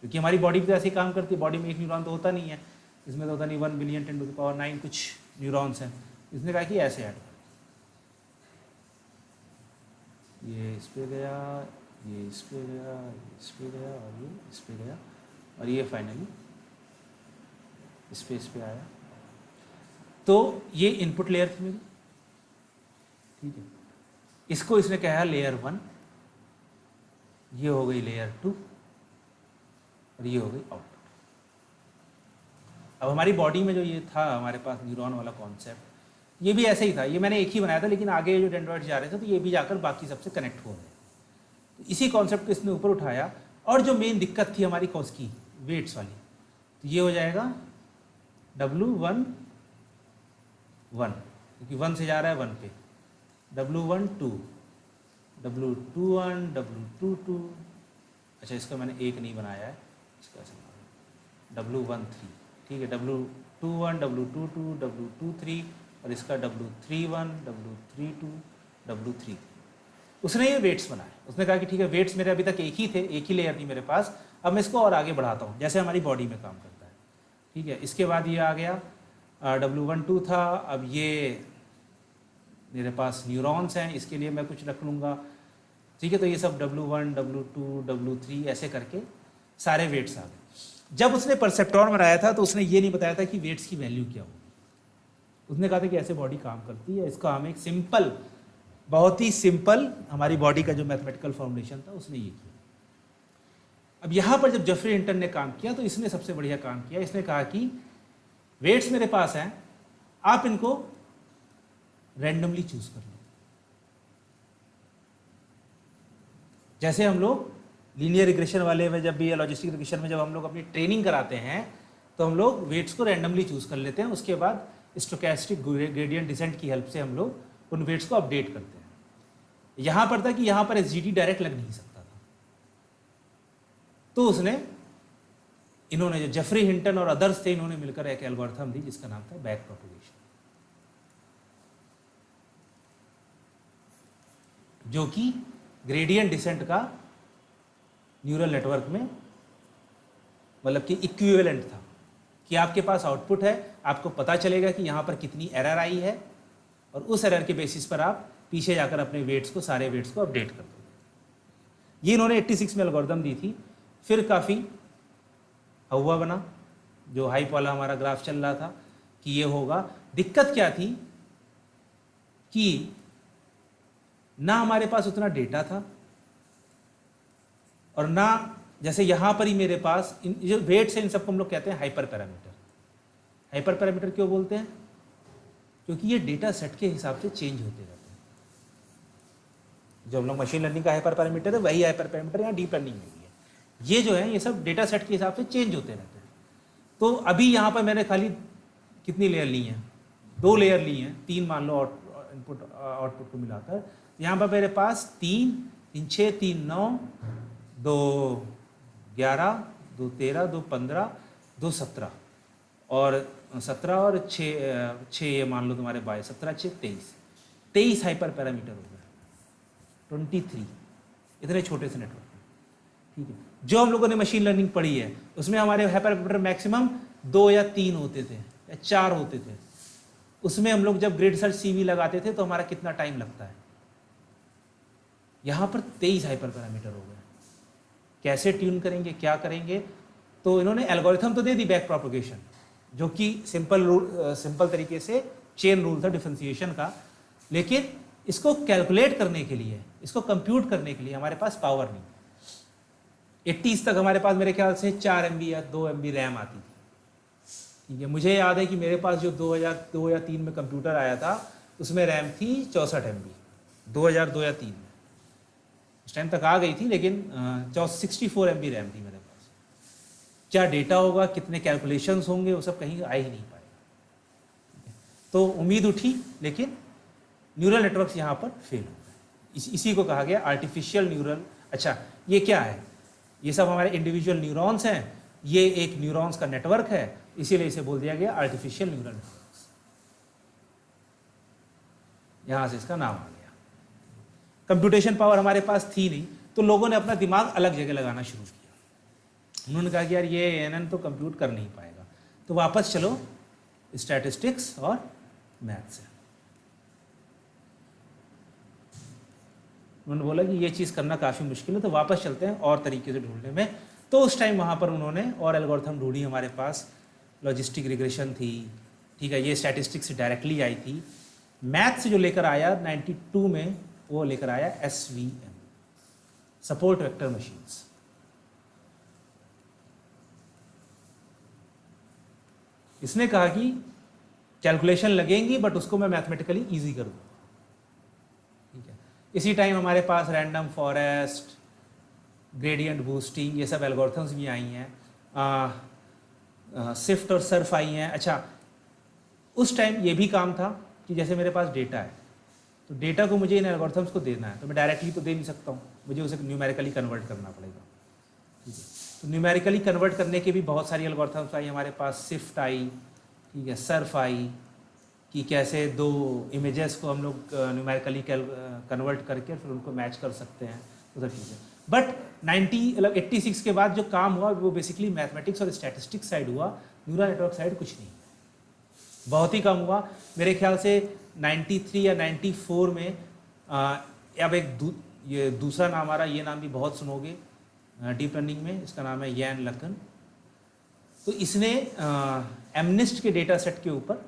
क्योंकि हमारी बॉडी भी तो ऐसे ही काम करती है, बॉडी में एक न्यूरॉन तो होता नहीं है, इसमें तो होता नहीं 1 बिलियन 10⁻⁹ कुछ न्यूरॉन्स हैं। इसने कहा कि ऐसे ऐड कर, ये इस पर गया, ये इस पर गया, ये इस पर गया और ये इस पर गया, और ये फाइनली स्पेस पे आया। तो ये इनपुट लेयर थी मेरी, ठीक है। इसको इसने कहा लेयर 1, ये हो गई लेयर 2 और ये हो गई आउटपुट। अब हमारी बॉडी में जो ये था हमारे पास न्यूरॉन वाला कॉन्सेप्ट, ये भी ऐसे ही था। ये मैंने एक ही बनाया था, लेकिन आगे जो डेंड्रॉइड जा रहे थे तो ये भी जाकर बाकी सबसे कनेक्ट हो गए। तो इसी कॉन्सेप्ट को इसने ऊपर उठाया। और जो मेन दिक्कत थी हमारी कॉस की वेट्स वाली, तो ये हो जाएगा W1 1, क्योंकि 1 से जा रहा है 1 पे, W1 2, W21, W22। अच्छा, इसका मैंने एक नहीं बनाया है, इसका W13, ठीक है। W21, W22, W23 और इसका W31, W32, W3। उसने ये वेट्स बनाए। उसने कहा कि ठीक है, वेट्स मेरे अभी तक एक ही थे, एक ही लेयर थी मेरे पास, अब मैं इसको और आगे बढ़ाता हूँ, जैसे हमारी बॉडी में काम करता है, ठीक है। इसके बाद ये आ गया W12 था। अब ये मेरे पास न्यूरॉन्स हैं, इसके लिए मैं कुछ रख लूँगा, ठीक है। तो ये सब W1, W2, W3 ऐसे करके सारे वेट्स आ गए। जब उसने परसेप्ट्रॉन बनाया था तो उसने ये नहीं बताया था कि वेट्स की वैल्यू क्या होगी। उसने कहा था कि ऐसे बॉडी काम करती है, इसका हमें एक सिंपल, बहुत ही सिंपल हमारी बॉडी का जो मैथमेटिकल फॉर्मुलेशन था उसने ये किया। अब यहाँ पर जब जेफरी हिंटन ने काम किया तो इसने सबसे बढ़िया काम किया। इसने कहा कि वेट्स मेरे पास हैं, आप इनको रैंडमली चूज कर लो। जैसे हम लोग लीनियर रिग्रेशन वाले में जब भी, या लॉजिस्टिक रिग्रेशन में जब हम लोग अपनी ट्रेनिंग कराते हैं तो हम लोग वेट्स को रैंडमली चूज कर लेते हैं, उसके बाद स्टोकेस्टिक ग्रेडियंट डिसेंट की हेल्प से हम लोग उन वेट्स को अपडेट करते हैं। यहाँ पर था कि यहाँ पर एसजीडी डायरेक्ट लग नहीं सकता था, तो उसने, इन्होंने जो जेफरी हिंटन और अदर्स थे, इन्होंने मिलकर एक एल्गोरिथम दी जिसका नाम था बैक प्रोपगेशन, जो कि ग्रेडियंट डिसेंट का न्यूरल नेटवर्क में मतलब कि इक्विवेलेंट था, कि आपके पास आउटपुट है, आपको पता चलेगा कि यहाँ पर कितनी एरर आई है, और उस एरर के बेसिस पर आप पीछे जाकर अपने वेट्स को, सारे वेट्स को अपडेट कर दोगे। ये इन्होंने 86 में एल्गोरिथम दी थी। फिर काफ़ी हवा बना, जो हाइप वाला हमारा ग्राफ चल रहा था कि ये होगा। दिक्कत क्या थी कि ना हमारे पास उतना डेटा था, और ना, जैसे यहाँ पर ही मेरे पास इन जो वेट्स हैं, इन सबको हम लोग कहते हैं हाइपर पैरामीटर। हाइपर पैरामीटर क्यों बोलते हैं? क्योंकि ये डेटा सेट के हिसाब से चेंज होते रहते हैं। जो हम लोग मशीन लर्निंग का हाइपर पैरामीटर है, वही हाइपर पैरामीटर यहाँ डीप लर्निंग में भी है। ये जो है, ये सब डेटा सेट के हिसाब से चेंज होते रहते हैं। तो अभी यहाँ पर मैंने खाली कितनी लेयर ली हैं? 2 लेयर ली हैं, 3 मान लो इनपुट आउटपुट को मिलाकर। यहाँ पर मेरे पास 3, 3 6, 3 9, 2 11, 2 13, 2 15, 2 17 और 17 और 6 ये मान लो तुम्हारे 22, 17 6 23 हाइपर पैरामीटर हो गया, 23 इतने छोटे से नेटवर्क में, ठीक है। जो हम लोगों ने मशीन लर्निंग पढ़ी है उसमें हमारे हाइपर पैरामीटर मैक्सिमम 2 या 3 होते थे या 4 होते थे। उसमें हम लोग जब ग्रिड सर्च CV लगाते थे तो हमारा कितना टाइम लगता है। यहाँ पर 23 हाइपर पैरामीटर हो गए। कैसे ट्यून करेंगे, क्या करेंगे? तो इन्होंने एल्गोरिथम तो दे दी बैक प्रोपगेशन, जो कि सिंपल तरीके से चेन रूल था डिफरेंशिएशन का, लेकिन इसको कैलकुलेट करने के लिए, इसको कंप्यूट करने के लिए हमारे पास पावर नहीं। 80s तक हमारे पास मेरे ख्याल से 4 MB या 2 MB रैम आती थी, ठीक है। मुझे याद है कि मेरे पास जो 2002 या 3 में कंप्यूटर आया था उसमें रैम थी 64 MB, 2002 या 3 में। उस टाइम तक आ गई थी, लेकिन 64 MB रैम थी मेरे पास। क्या डेटा होगा, कितने कैलकुलेशंस होंगे, वो सब कहीं आ ही नहीं पाएगा। तो उम्मीद उठी, लेकिन न्यूरल नेटवर्क्स यहाँ पर फेल हो गए। इसी को कहा गया आर्टिफिशियल न्यूरल। अच्छा, ये क्या है? ये सब हमारे इंडिविजुअल न्यूरॉन्स हैं, ये एक न्यूरॉन्स का नेटवर्क है, इसीलिए इसे बोल दिया गया आर्टिफिशियल न्यूरल नेटवर्क्स। यहाँ से इसका नाम आ गया। कंप्यूटेशन पावर हमारे पास थी नहीं, तो लोगों ने अपना दिमाग अलग जगह लगाना शुरू किया। उन्होंने कहा कि यार ये ANN तो कंप्यूट कर नहीं पाएगा, तो वापस चलो स्टैटिस्टिक्स और मैथ से। उन्होंने बोला कि ये चीज़ करना काफ़ी मुश्किल है, तो वापस चलते हैं और तरीके से ढूंढने में। तो उस टाइम वहाँ पर उन्होंने और एल्गोरिथम ढूंढी हमारे पास, लॉजिस्टिक रिग्रेशन थी, ठीक है, ये स्टैटिस्टिक्स से डायरेक्टली आई थी। मैथ से जो लेकर आया 92 में, वो लेकर आया SVM, सपोर्ट वेक्टर मशीन्स। इसने कहा कि कैलकुलेशन लगेंगी बट उसको मैं मैथमेटिकली इजी कर दूंगा, ठीक है। इसी टाइम हमारे पास रैंडम फॉरेस्ट, ग्रेडियंट बूस्टिंग, ये सब एल्गोरिथम्स भी आई हैं, सिफ्ट और सर्फ आई हैं। अच्छा, उस टाइम ये भी काम था कि जैसे मेरे पास डेटा है, तो डेटा को मुझे इन एल्गोरिथम्स को देना है, तो मैं डायरेक्टली तो दे नहीं सकता हूँ, मुझे उसे न्यूमेरिकली कन्वर्ट करना पड़ेगा, ठीक है। तो न्यूमेरिकली कन्वर्ट करने के भी बहुत सारी एल्गोरिथम्स आई हमारे पास, सिफ्ट आई, ठीक है, सर्फ आई, कि कैसे दो इमेजेस को हम लोग न्यूमेरिकली कन्वर्ट करके फिर उनको मैच कर सकते हैं, वो सब चीज़ें। बट 86 के बाद जो काम हुआ वो बेसिकली मैथमेटिक्स और स्टैटिस्टिक्स साइड हुआ, न्यूरल नेटवर्क साइड कुछ नहीं, बहुत ही कम हुआ। मेरे ख्याल से 93 या 94 में अब ये दूसरा नाम आ रहा है, ये नाम भी बहुत सुनोगे डीप लर्निंग में, इसका नाम है यान लकन। तो इसने एमनिस्ट के डेटा सेट के ऊपर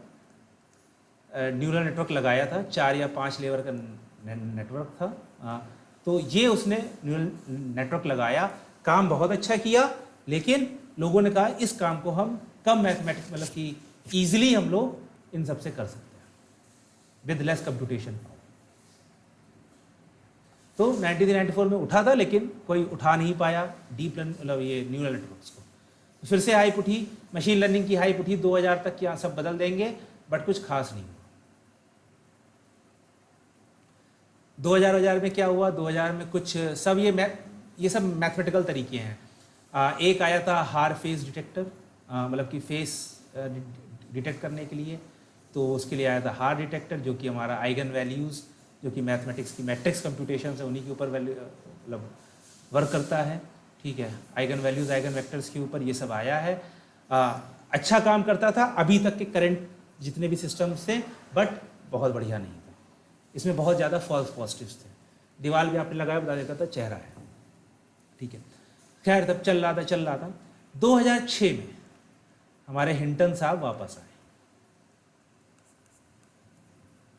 न्यूरल नेटवर्क लगाया था, 4 या 5 लेयर का नेटवर्क था। तो ये उसने न्यूरल नेटवर्क लगाया, काम बहुत अच्छा किया, लेकिन लोगों ने कहा इस काम को हम कम मैथमेटिक्स, मतलब कि ईजिली हम लोग इन सबसे कर सकते हैं विद लेस कंप्यूटेशन पावर। तो 93-94 में उठा था, लेकिन कोई उठा नहीं पाया डीप लर्निंग, मतलब ये न्यूरल नेटवर्क्स को। तो फिर से हाइप उठी, मशीन लर्निंग की हाइप उठी 2000 तक, कि सब बदल देंगे, बट कुछ खास नहीं हुआ। 2000 में क्या हुआ, 2000 में कुछ सब ये सब मैथमेटिकल तरीके हैं। एक आया था हार फेस डिटेक्टर, मतलब कि फेस डिटेक्ट करने के लिए, तो उसके लिए आया था हार डिटेक्टर, जो कि हमारा आइगन वैल्यूज़, जो कि मैथमेटिक्स की मैट्रिक्स कंप्यूटेशन है उन्हीं के ऊपर वैल्यू मतलब वर्क करता है, ठीक है। आइगन वैल्यूज़, आइगन वेक्टर्स के ऊपर ये सब आया है। अच्छा काम करता था अभी तक के करंट जितने भी सिस्टम्स थे, बट बहुत बढ़िया नहीं था, इसमें बहुत ज़्यादा फॉल्स पॉजिटिव्स थे। दीवार भी आपने लगाया, बता देता था चेहरा है, ठीक है। खैर तब चल रहा था। 2006 में हमारे हिंटन साहब वापस आए।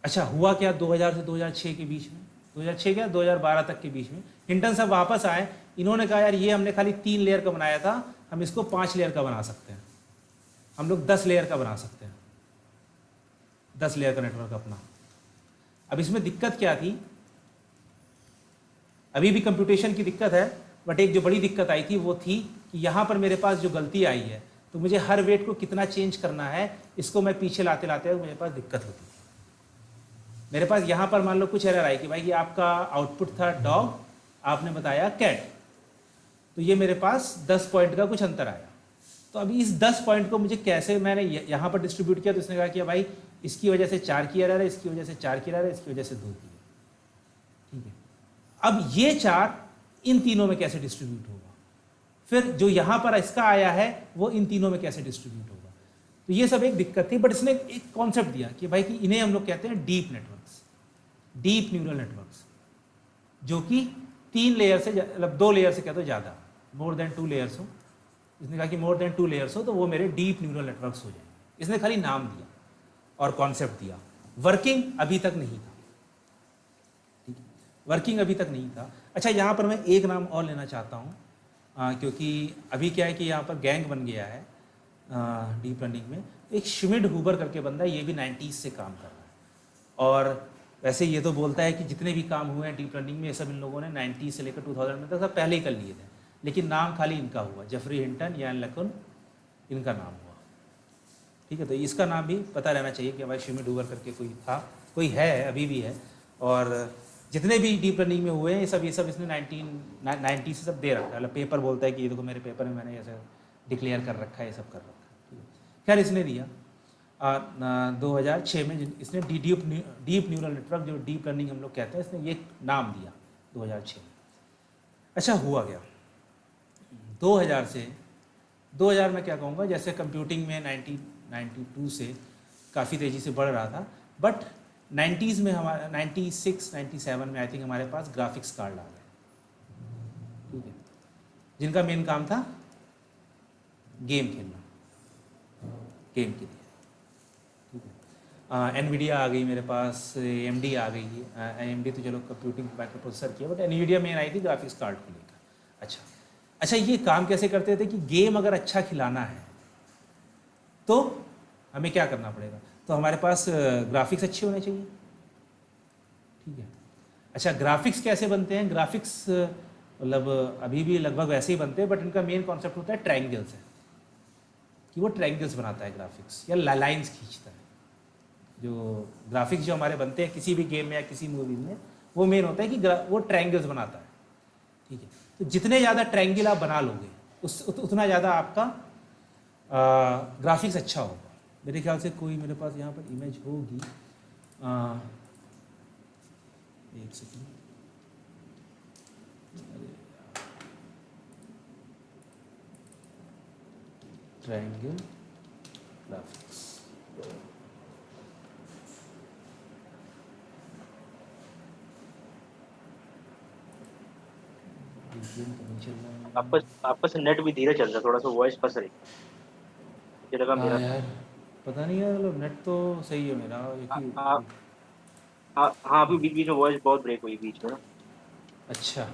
अच्छा, हुआ क्या 2000 से 2006 के बीच में, 2006 क्या 2012 तक के बीच में हिंटन साहब वापस आए। इन्होंने कहा यार ये हमने खाली 3 लेयर का बनाया था, हम इसको 5 लेयर का बना सकते हैं, हम लोग 10 लेयर का बना सकते हैं, 10 लेयर का नेटवर्क अपना। अब इसमें दिक्कत क्या थी, अभी भी कंप्यूटेशन की दिक्कत है, बट एक जो बड़ी दिक्कत आई थी वो थी कि यहाँ पर मेरे पास जो गलती आई है, तो मुझे हर वेट को कितना चेंज करना है, इसको मैं पीछे लाते लाते मेरे पास दिक्कत होती थी। मेरे पास यहाँ पर मान लो कुछ एरर आई कि भाई कि आपका आउटपुट था डॉग, आपने बताया कैट, तो ये मेरे पास 10 पॉइंट का कुछ अंतर आया। तो अभी इस 10 पॉइंट को मुझे कैसे, मैंने यहाँ पर डिस्ट्रीब्यूट किया, तो इसने कहा कि भाई इसकी वजह से 4 की एरर है, इसकी वजह से 4 की एरर है, इसकी वजह से 2 की है, ठीक है। अब ये 4 इन तीनों में कैसे डिस्ट्रीब्यूट होगा, फिर जो यहाँ पर इसका आया है वो इन तीनों में कैसे डिस्ट्रीब्यूट होगा, तो ये सब एक दिक्कत थी। बट इसने एक कॉन्सेप्ट दिया कि भाई कि इन्हें हम लोग कहते हैं deep networks, deep neural networks, जो कि 3 लेयर से, मतलब 2 लेयर से कहते हो ज़्यादा, मोर देन 2 लेयर्स हो। इसने कहा कि मोर देन 2 लेयर्स हो तो वो मेरे डीप न्यूरल नेटवर्क्स हो जाएंगे। इसने खाली नाम दिया और कॉन्सेप्ट दिया, वर्किंग अभी तक नहीं था, ठीक है, वर्किंग अभी तक नहीं था। अच्छा, यहाँ पर मैं एक नाम और लेना चाहता हूँ, क्योंकि अभी क्या है कि यहाँ पर गैंग बन गया है डीप लर्निंग में। एक श्मिड हुबर करके बंदा है, ये भी 90s से काम कर रहा है, और वैसे ये तो बोलता है कि जितने भी काम हुए हैं डीप लर्निंग में, ये सब इन लोगों ने 90 से लेकर 2000 में तक सब पहले ही कर लिए थे, लेकिन नाम खाली इनका हुआ, जेफरी हिंटन, यान लकन, इनका नाम हुआ, ठीक है। तो इसका नाम भी पता रहना चाहिए कि भाई श्मिड हुबर करके कोई था, कोई है, अभी भी है। और जितने भी डीप लर्निंग में हुए हैं ये सब इसने 1990 से सब दे रखा है, मतलब पेपर बोलता है कि ये देखो मेरे पेपर में मैंने ऐसे डिक्लेयर कर रखा है, ये सब कर रखा है, खैर इसने दिया। 2006 में इसने डीप न्यूरल नेटवर्क, जो डीप लर्निंग हम लोग कहते हैं, इसने ये नाम दिया 2006 में। अच्छा, हुआ गया 2000 से 2000 में क्या कहूँगा, जैसे कंप्यूटिंग में 1992 से काफ़ी तेज़ी से बढ़ रहा था, बट 90s में हमारा 96-97 में आई थिंक हमारे पास ग्राफिक्स कार्ड आ गए, ठीक है, जिनका मेन काम था गेम खेलना। गेम के लिए, ठीक है। एनवीडिया आ गई मेरे पास, AMD आ गई है। AMD तो चलो कंप्यूटिंग माइक्रो प्रोसेसर किया, बट एनवीडिया मेन आई थी ग्राफिक्स कार्ड को लेकर। अच्छा, ये काम कैसे करते थे कि गेम अगर अच्छा खिलाना है तो हमें क्या करना पड़ेगा, तो हमारे पास ग्राफिक्स अच्छे होने चाहिए, ठीक है। अच्छा, ग्राफिक्स कैसे बनते हैं? ग्राफिक्स मतलब अभी भी लगभग वैसे ही बनते हैं, बट इनका मेन कॉन्सेप्ट होता है ट्रायंगल्स है, कि वो ट्रायंगल्स बनाता है ग्राफिक्स, या लाइंस खींचता है। जो ग्राफिक्स जो हमारे बनते हैं किसी भी गेम में या किसी मूवी में, वो मेन होता है कि वो ट्रायंगल्स बनाता है, ठीक है। तो जितने ज़्यादा ट्रायंगल आप बना लोगे उतना ज़्यादा आपका ग्राफिक्स अच्छा होगा। मेरे ख्याल से कोई मेरे पास यहाँ पर इमेज होगी, एक सेकेंड, ट्रायंगल ग्राफिक्स, आपका से नेट भी धीरे चल रहा है, थोड़ा सा वॉइस फंस रही है। मुझे लगा मेरा यार पता नहीं यार, मतलब नेट तो सही है मेरा, हाँ हाँ, अभी बीच बीच में वॉइस बहुत ब्रेक हुई बीच में ना। अच्छा,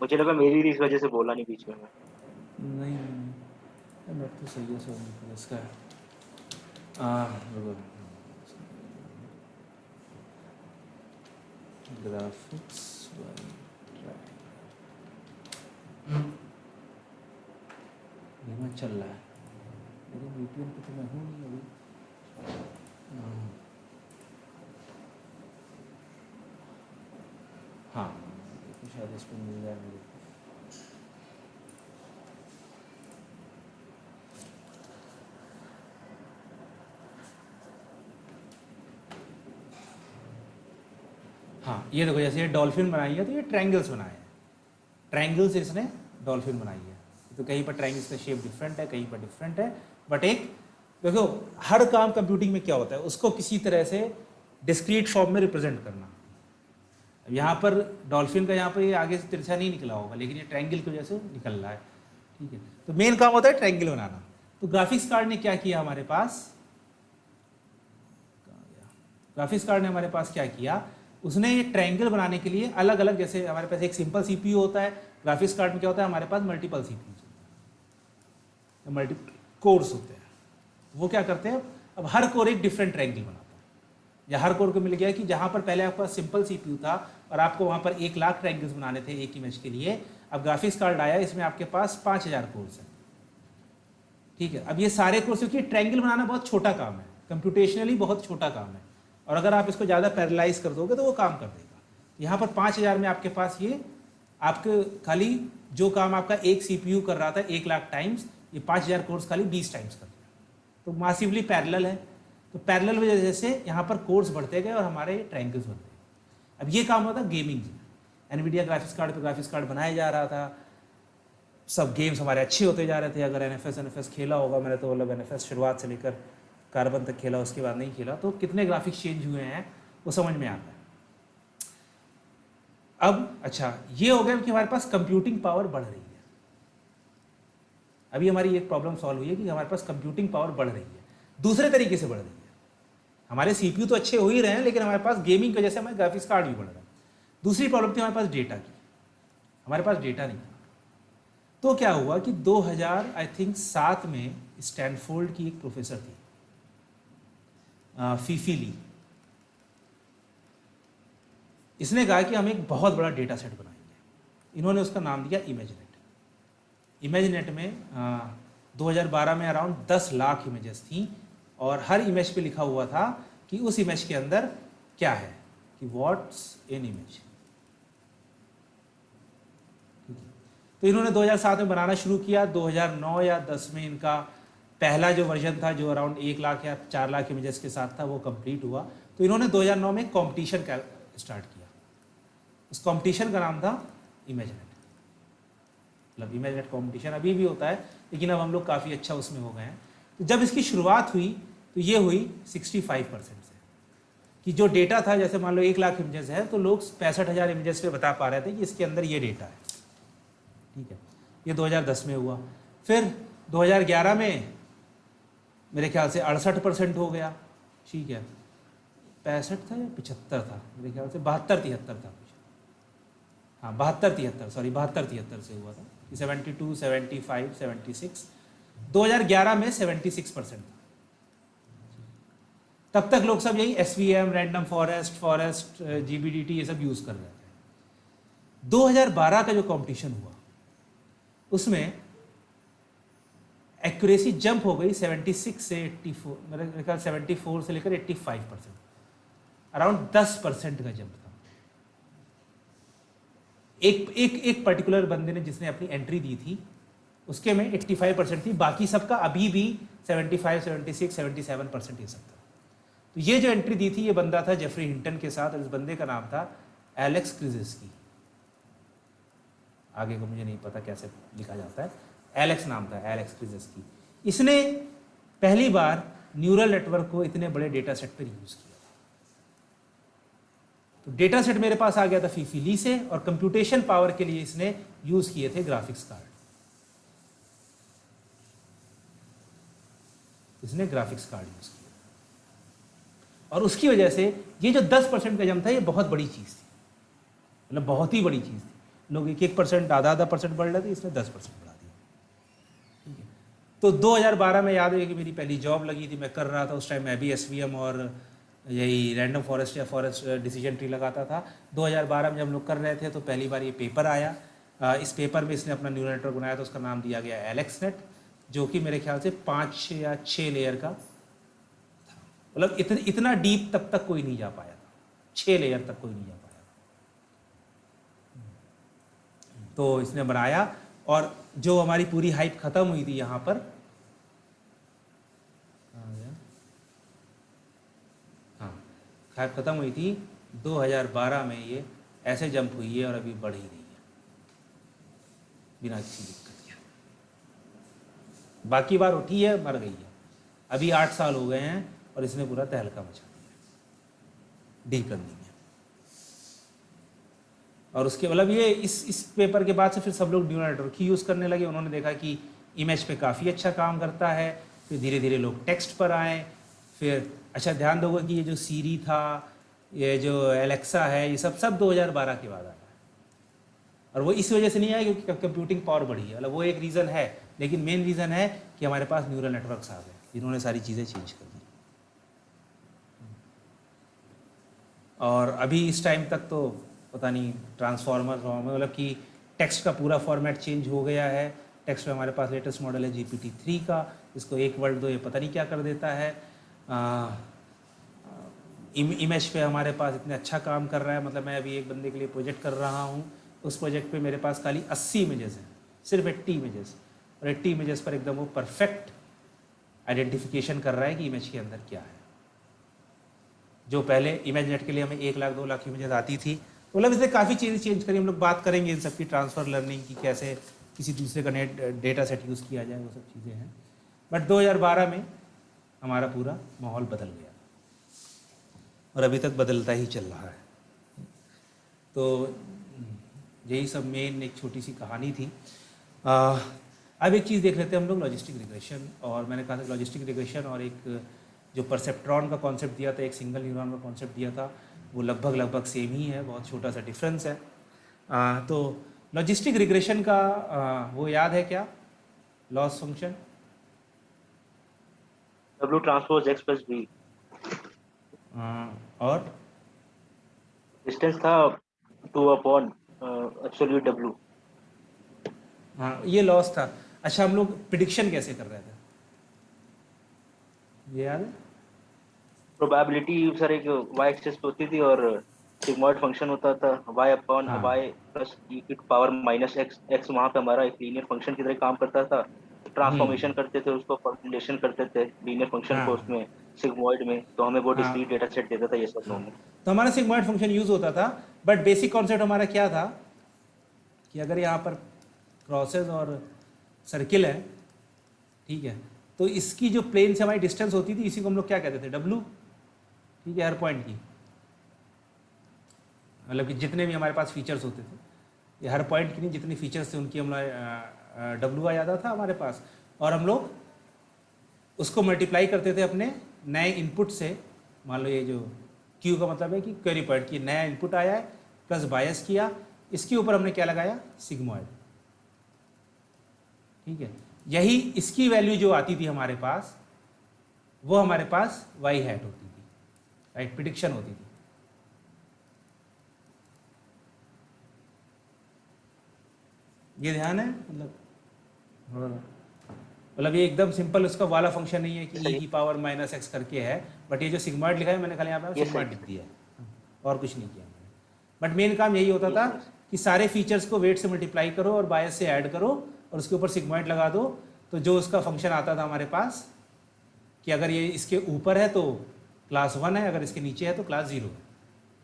मुझे लगा मेरी भी इस वजह से बोला नहीं बीच में मैं। नहीं नेट तो सही है, सो इसका ग्राफिक्स चल रहा है, लेकिन VPN पे तो मैं हूँ नहीं अभी। हाँ, तो शायद इस पर मिल जाए मेरे को। हाँ, ये देखो, जैसे ये डॉल्फिन बनाई है तो ये ट्रायंगल्स बनाए हैं, ट्रायंगल्स इसने डॉल्फिन बनाई है। तो कहीं पर ट्रायंगल्स का शेप डिफरेंट है, कहीं पर डिफरेंट है, बट एक देखो, हर काम कंप्यूटिंग में क्या होता है, उसको किसी तरह से डिस्क्रीट फॉर्म में रिप्रेजेंट करना। यहाँ पर डॉल्फिन का यहाँ पर ये आगे से तिरछा नहीं निकला होगा, लेकिन ये ट्रायंगल की वजह से निकल रहा है, ठीक है। तो मेन काम होता है ट्रायंगल बनाना। तो ग्राफिक्स कार्ड ने क्या किया हमारे पास, ग्राफिक्स कार्ड ने हमारे पास क्या किया, उसने ये ट्रायंगल बनाने के लिए अलग अलग, जैसे हमारे पास एक सिंपल CPU होता है, ग्राफिक्स कार्ड में क्या होता है, हमारे पास मल्टीपल CPU होते हैं, मल्टीपल कोर्स होते हैं। वो क्या करते हैं, अब हर कोर एक डिफरेंट ट्रायंगल बनाता है, या हर कोर को मिल गया कि जहाँ पर पहले आपके पास सिंपल CPU था और आपको वहाँ पर 1,00,000 ट्रायंगल्स बनाने थे एक इमेज के लिए, अब ग्राफिक्स कार्ड आया, इसमें आपके पास 5,000 कोर्स है, ठीक है। अब ये सारे कोर्स, क्योंकि ट्रायंगल बनाना बहुत छोटा काम है, कंप्यूटेशनली बहुत छोटा काम है, और अगर आप इसको ज़्यादा पैरेलाइज कर दोगे तो वो काम कर देगा। यहाँ पर 5,000 में आपके पास ये आपके खाली जो काम आपका एक CPU कर रहा था 1,00,000 टाइम्स, ये 5,000 कोर्स खाली 20 टाइम्स कर दिया। तो मासिवली पैरेलल है, तो पैरेलल वजह से यहाँ पर कोर्स बढ़ते गए और हमारे ट्रायंगल्स बनते गए। अब ये काम होता गेमिंग में, एनवीडिया ग्राफिक्स कार्ड पर ग्राफिक्स कार्ड बनाया जा रहा था, सब गेम्स हमारे अच्छे होते जा रहे थे। अगर NFS खेला होगा मैंने, तो मतलब NFS शुरुआत से लेकर कार्बन तक खेला, उसके बाद नहीं खेला, तो कितने ग्राफिक्स चेंज हुए हैं वो समझ में आता है। अब अच्छा, ये हो गया कि हमारे पास कंप्यूटिंग पावर बढ़ रही है। अभी हमारी एक प्रॉब्लम सॉल्व हुई है कि हमारे पास कंप्यूटिंग पावर बढ़ रही है, दूसरे तरीके से बढ़ रही है। हमारे CPU तो अच्छे हो ही रहे हैं, लेकिन हमारे पास गेमिंग की वजह से हमारे ग्राफिक्स कार्ड भी बढ़ रहा है। दूसरी प्रॉब्लम थी हमारे पास डेटा की, हमारे पास डेटा नहीं था। तो क्या हुआ कि 2007 में स्टैनफोर्ड की एक प्रोफेसर थी, फीफी ली, इसने कहा कि हम एक बहुत बड़ा डेटा सेट बनाएंगे। इन्होंने उसका नाम दिया इमेजनेट। इमेजनेट में 2012 में अराउंड 10 लाख इमेजेस थी, और हर इमेज पे लिखा हुआ था कि उस इमेज के अंदर क्या है, कि व्हाट्स इन इमेज। तो इन्होंने 2007 में बनाना शुरू किया। 2009 या 10 में इनका पहला जो वर्जन था, जो अराउंड 1 लाख या 4 लाख इमेजेस के साथ था, वो कंप्लीट हुआ। तो इन्होंने 2009 में कंपटीशन स्टार्ट किया। उस कंपटीशन का नाम था इमेजनेट। मतलब इमेजनेट कंपटीशन अभी भी होता है, लेकिन अब हम लोग काफ़ी अच्छा उसमें हो गए हैं। तो जब इसकी शुरुआत हुई तो ये हुई 65% से, कि जो डेटा था, जैसे मान लो 1 लाख इमेजेस है, तो लोग 65,000 इमेजेस पे बता पा रहे थे कि इसके अंदर ये डेटा है, ठीक है। ये 2010 में हुआ। फिर 2011 में मेरे ख्याल से 68% हो गया, ठीक है, 65 था या 75 था, मेरे ख्याल से 72-73 था कुछ, हाँ 72-73, सॉरी 72-73 से हुआ था कि 72, 75, 76, 2011 में 76% था। तब तक लोग सब यही SVM, रैंडम फॉरेस्ट, GBDT ये सब यूज़ कर रहे थे। 2012 का जो कंपटीशन हुआ उसमें एक्यूरेसी जंप हो गई 76 से 84, मेरे ख्याल 74 से लेकर 85%, अराउंड 10% का जंप था। एक पर्टिकुलर बंदे ने जिसने अपनी एंट्री दी थी उसके में 85% थी, बाकी सबका अभी भी 75, 76, 77% ये सब था। तो ये जो एंट्री दी थी ये बंदा था जेफरी हिंटन के साथ, और इस बंदे का नाम था एलेक्स क्रिजेस्की। आगे को मुझे नहीं पता कैसे लिखा जाता है, एलेक्स नाम था, एलेक्स क्रिजेस्की। इसने पहली बार न्यूरल नेटवर्क को इतने बड़े डेटा सेट पर यूज़ किया। तो डेटा सेट मेरे पास आ गया था फीफीली से, और कंप्यूटेशन पावर के लिए इसने यूज़ किए थे ग्राफिक्स कार्ड। इसने ग्राफिक्स कार्ड यूज़ किया, और उसकी वजह से ये जो 10% का जंप था ये बहुत बड़ी चीज़ थी, मतलब बहुत ही बड़ी चीज़ थी। लोग 1-1%, आधा परसेंट बढ़ रहे थे, इसने 10% बढ़ा दिया, ठीक है। तो 2012 में याद है कि मेरी पहली जॉब लगी थी, मैं कर रहा था उस टाइम, मैं भी SVM और यही रैंडम फॉरेस्ट या फॉरेस्ट डिसीजन ट्री लगाता था। 2012 में जब हम लोग कर रहे थे तो पहली बार ये पेपर आया। इस पेपर में इसने अपना न्यूरल नेटवर्क बनाया, तो उसका नाम दिया गया एलेक्सनेट, जो कि मेरे ख्याल से 5 या 6 लेयर का था। मतलब इतना डीप तब तक कोई नहीं जा पाया था, 6 लेयर तक कोई नहीं जा पाया। तो इसने बनाया, और जो हमारी पूरी हाइप खत्म हुई थी यहाँ पर, हाँ हाइप खत्म हुई थी 2012 में, ये ऐसे जंप हुई है और अभी बढ़ ही रही है बिना किसी दिक्कत के। बाकी बार उठी है, मर गई है। अभी 8 साल हो गए हैं और इसने पूरा तहलका मचा दिया डीप लर्निंग में। और उसके मतलब ये इस पेपर के बाद से फिर सब लोग न्यूरल नेटवर्क ही यूज़ करने लगे। उन्होंने देखा कि इमेज पे काफ़ी अच्छा काम करता है, फिर धीरे धीरे लोग टेक्स्ट पर आए। फिर अच्छा ध्यान दोगे कि ये जो सीरी था, ये जो एलेक्सा है, ये सब 2012 के बाद आया। और वो इस वजह से नहीं आया क्योंकि कंप्यूटिंग पावर बढ़ी है, मतलब वो एक रीज़न है, लेकिन मेन रीज़न है कि हमारे पास न्यूरल नेटवर्क्स आ गए, इन्होंने सारी चीज़ें चेंज कर दी। और अभी इस टाइम तक तो पता नहीं ट्रांसफॉर्मर मतलब कि टेक्स्ट का पूरा फॉर्मेट चेंज हो गया है। टेक्स्ट में हमारे पास लेटेस्ट मॉडल है GPT-3 का, इसको 1 वर्ड दो ये पता नहीं क्या कर देता है। इमेज पे हमारे पास इतने अच्छा काम कर रहा है, मतलब मैं अभी एक बंदे के लिए प्रोजेक्ट कर रहा हूँ, उस प्रोजेक्ट पे मेरे पास खाली 80 इमेजेस हैं, सिर्फ 80 इमेजेस, और 80 इमेजेस पर एकदम वो परफेक्ट आइडेंटिफिकेशन कर रहा है कि इमेज के अंदर क्या है। जो पहले इमेज नेट के लिए हमें 1 लाख 2 लाख इमेजेस आती थी, तो मतलब इसने काफ़ी चीज़ें चेंज करी। हम लोग बात करेंगे इन सब की, ट्रांसफ़र लर्निंग की, कैसे किसी दूसरे का नेट डेटा सेट यूज़ किया जाए, वो सब चीज़ें हैं। बट 2012 में हमारा पूरा माहौल बदल गया और अभी तक बदलता ही चल रहा है। तो यही सब मेन एक छोटी सी कहानी थी। अब एक चीज़ देख लेते हैं हम लोग, लॉजिस्टिक रिग्रेशन। और मैंने कहा था लॉजिस्टिक रिग्रेशन और एक जो परसेप्ट्रॉन का कॉन्सेप्ट दिया था, एक सिंगल न्यूरॉन का कॉन्सेप्ट दिया था, वो लगभग सेम ही है, बहुत छोटा सा डिफरेंस है। तो लॉजिस्टिक रिग्रेशन का वो याद है क्या, loss function? W transpose X plus B, और डिस्टेंस था 2 अपॉन एब्सोल्यूट W। हाँ ये लॉस था। अच्छा हम लोग प्रिडिक्शन कैसे कर रहे थे, ये याद है? प्रोबेबिलिटी सर एक y एक्सिस पे होती थी और सिग्मॉइड फंक्शन होता था y अपॉन हाँ y प्लस e की पावर माइनस x। x वहाँ पे हमारा एक लीनियर फंक्शन की तरह काम करता था। ट्रांसफॉर्मेशन करते थे उसको, फॉर्मुलेशन करते थे लीनियर फंक्शन को हाँ उसमें सिग्मॉइड में, तो हमें वो हाँ डिस्क्रीट डेटा सेट देता था ये सब हाँ। लोगों। तो हमारा सिग्मॉइड फंक्शन यूज़ होता था, बट बेसिक कॉन्सेप्ट हमारा क्या था कि अगर यहाँ पर क्रॉसेस और सर्किल है, ठीक है, तो इसकी जो प्लेन से हमारी डिस्टेंस होती थी, इसी को हम लोग क्या कहते थे, W, ठीक है, हर पॉइंट की, मतलब कि जितने भी हमारे पास फीचर्स होते थे, ये हर पॉइंट की नहीं, जितने फीचर्स थे उनकी हम W आ जाता था हमारे पास। और हम लोग उसको मल्टीप्लाई करते थे अपने नए इनपुट से। मान लो ये जो क्यू का मतलब है कि क्वेरी पॉइंट की नया इनपुट आया है प्लस बायस किया, इसके ऊपर हमने क्या लगाया, सिग्मॉइड। ठीक है, यही इसकी वैल्यू जो आती थी हमारे पास, वो हमारे पास वाई हैट होती थी, राइट, प्रिडिक्शन होती थी। ये ध्यान है, मतलब ये एकदम सिंपल उसका वाला फंक्शन नहीं है कि e की पावर माइनस एक्स करके है, बट ये जो सिग्मॉइड लिखा है मैंने खाली यहाँ पे सिग्मॉइड लिख दिया है और कुछ नहीं किया मैंने। बट मेन काम यही होता था कि सारे फीचर्स को वेट से मल्टीप्लाई करो और बायस से ऐड करो और उसके ऊपर सिग्मॉइड लगा दो, तो जो उसका फंक्शन आता था हमारे पास कि अगर ये इसके ऊपर है तो क्लास 1 है, अगर इसके नीचे है तो क्लास 0 है।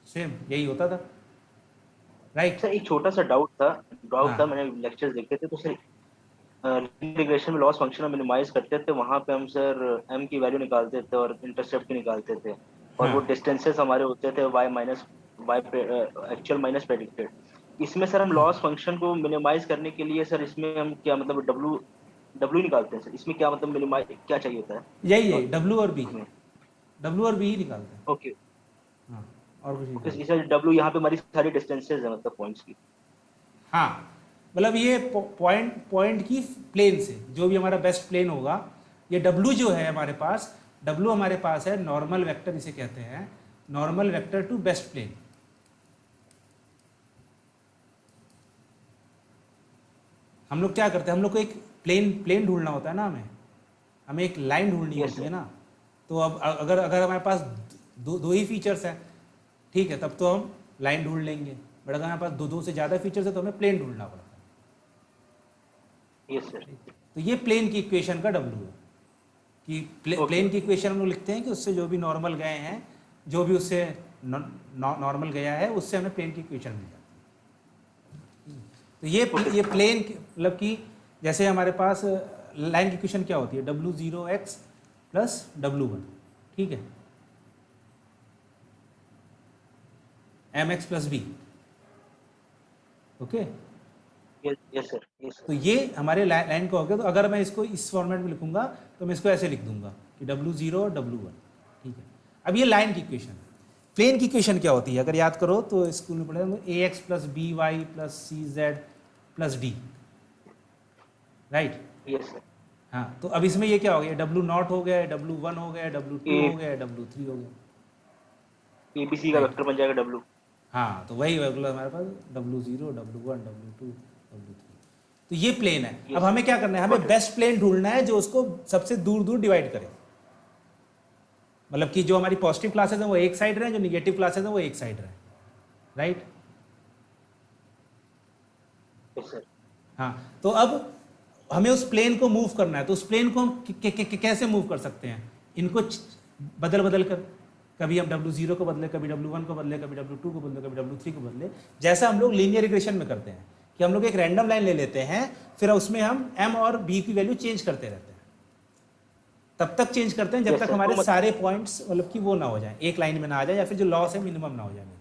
सेम यही होता था, राइट। सर एक छोटा सा डाउट था हाँ। मैंने लेक्चर्स देखे थे तो सर इंटीग्रेशन में लॉस फंक्शन में मिनिमाइज करते थे, वहां पे हम सर m की वैल्यू निकालते थे और इंटरसेप्ट की निकालते थे, और हाँ वो डिस्टेंसेस हमारे होते थे y minus y actual minus predicted. इसमें सर हम लॉस फंक्शन को मिनिमाइज करने के लिए सर इसमें हम क्या मतलब w निकालते हैं सर, इसमें क्या मतलब मिनिमाइज क्या चाहिए होता है? यही है, डब्ल्यू और बी, हमें डब्ल्यू और बी ही निकालते हैं। ओके हाँ, और कुछ नहीं ओके निकालते। सर, w यहाँ पे हमारी सारी डिस्टेंसेस है मतलब पॉइंट्स की। हाँ, मतलब ये पॉइंट की प्लेन से जो भी हमारा बेस्ट प्लेन होगा, ये डब्ल्यू जो है हमारे पास, डब्ल्यू हमारे पास है नॉर्मल वेक्टर, इसे कहते हैं normal vector to best plane. हम लोग क्या करते हैं, हम लोग को एक प्लेन ढूंढना होता है ना, हमें एक लाइन ढूंढनी Yes, होती है sir. ना। तो अब अगर हमारे पास दो ही फीचर्स हैं, ठीक है, तब तो हम लाइन ढूंढ लेंगे, बट अगर हमारे पास दो से ज़्यादा फीचर्स है तो हमें प्लेन ढूंढना पड़ता है। Yes, sir. तो ये प्लेन की इक्वेशन का डब्ल्यू है कि प्लेन की इक्वेशन हम लोग लिखते हैं कि उससे जो भी नॉर्मल गए हैं, जो भी उससे नॉर्मल गया है, उससे हमें प्लेन की इक्वेशन मिल जाती है। तो ये प्लेन मतलब कि जैसे हमारे पास लाइन की इक्वेशन क्या होती है, w0x प्लस w1, ठीक है, mx plus b, okay. Yes, sir. Yes, sir. तो ये हमारे लाइन का हो गया। तो अगर मैं इसको इस फॉर्मेट में लिखूंगा तो मैं इसको ऐसे लिख दूंगा कि w0 और w1, ठीक है। अब ये लाइन की इक्वेशन है। प्लेन की इक्वेशन क्या होती है, अगर याद करो तो स्कूल में पढ़े, ax plus B Y plus C Z plus D, right. Yes, sir. हाँ, तो अब इसमें ये क्या हो गया, w0 हो गया, w1 हो गया, w2 हो A गया, w3 हो गया, ABC का राइट। वेक्टर बन जाएगा W। हाँ, तो वही अगला हमारे पास w0 w1 w2 w3। तो ये प्लेन है। Yes, अब हमें क्या करना है, हमें got it. बेस्ट प्लेन ढूंढना है जो उसको सबसे दूर दूर डिवाइड करे। मतलब कि जो हमारी पॉजिटिव क्लासेस हैं वो एक साइड रहे, जो निगेटिव क्लासेस हैं वो एक साइड रहे, राइट। Yes, sir. हाँ, तो अब हमें उस प्लेन को मूव करना है। तो उस प्लेन को हम कैसे मूव कर सकते हैं, इनको बदल बदल कर, कभी हम w0 को बदले, कभी w1 को बदले, कभी w2 को बदले, कभी w3 को बदले, जैसा हम लोग लीनियर रिग्रेशन में करते हैं कि हम लोग एक रैंडम लाइन ले लेते हैं, फिर उसमें हम m और b की वैल्यू चेंज करते रहते हैं। तब तक चेंज करते हैं जब Yes, तक sir. हमारे तो सारे पॉइंट्स मतलब कि वो ना हो जाए, एक लाइन में ना आ जाए, या फिर जो लॉस है मिनिमम ना हो जाए मेरा।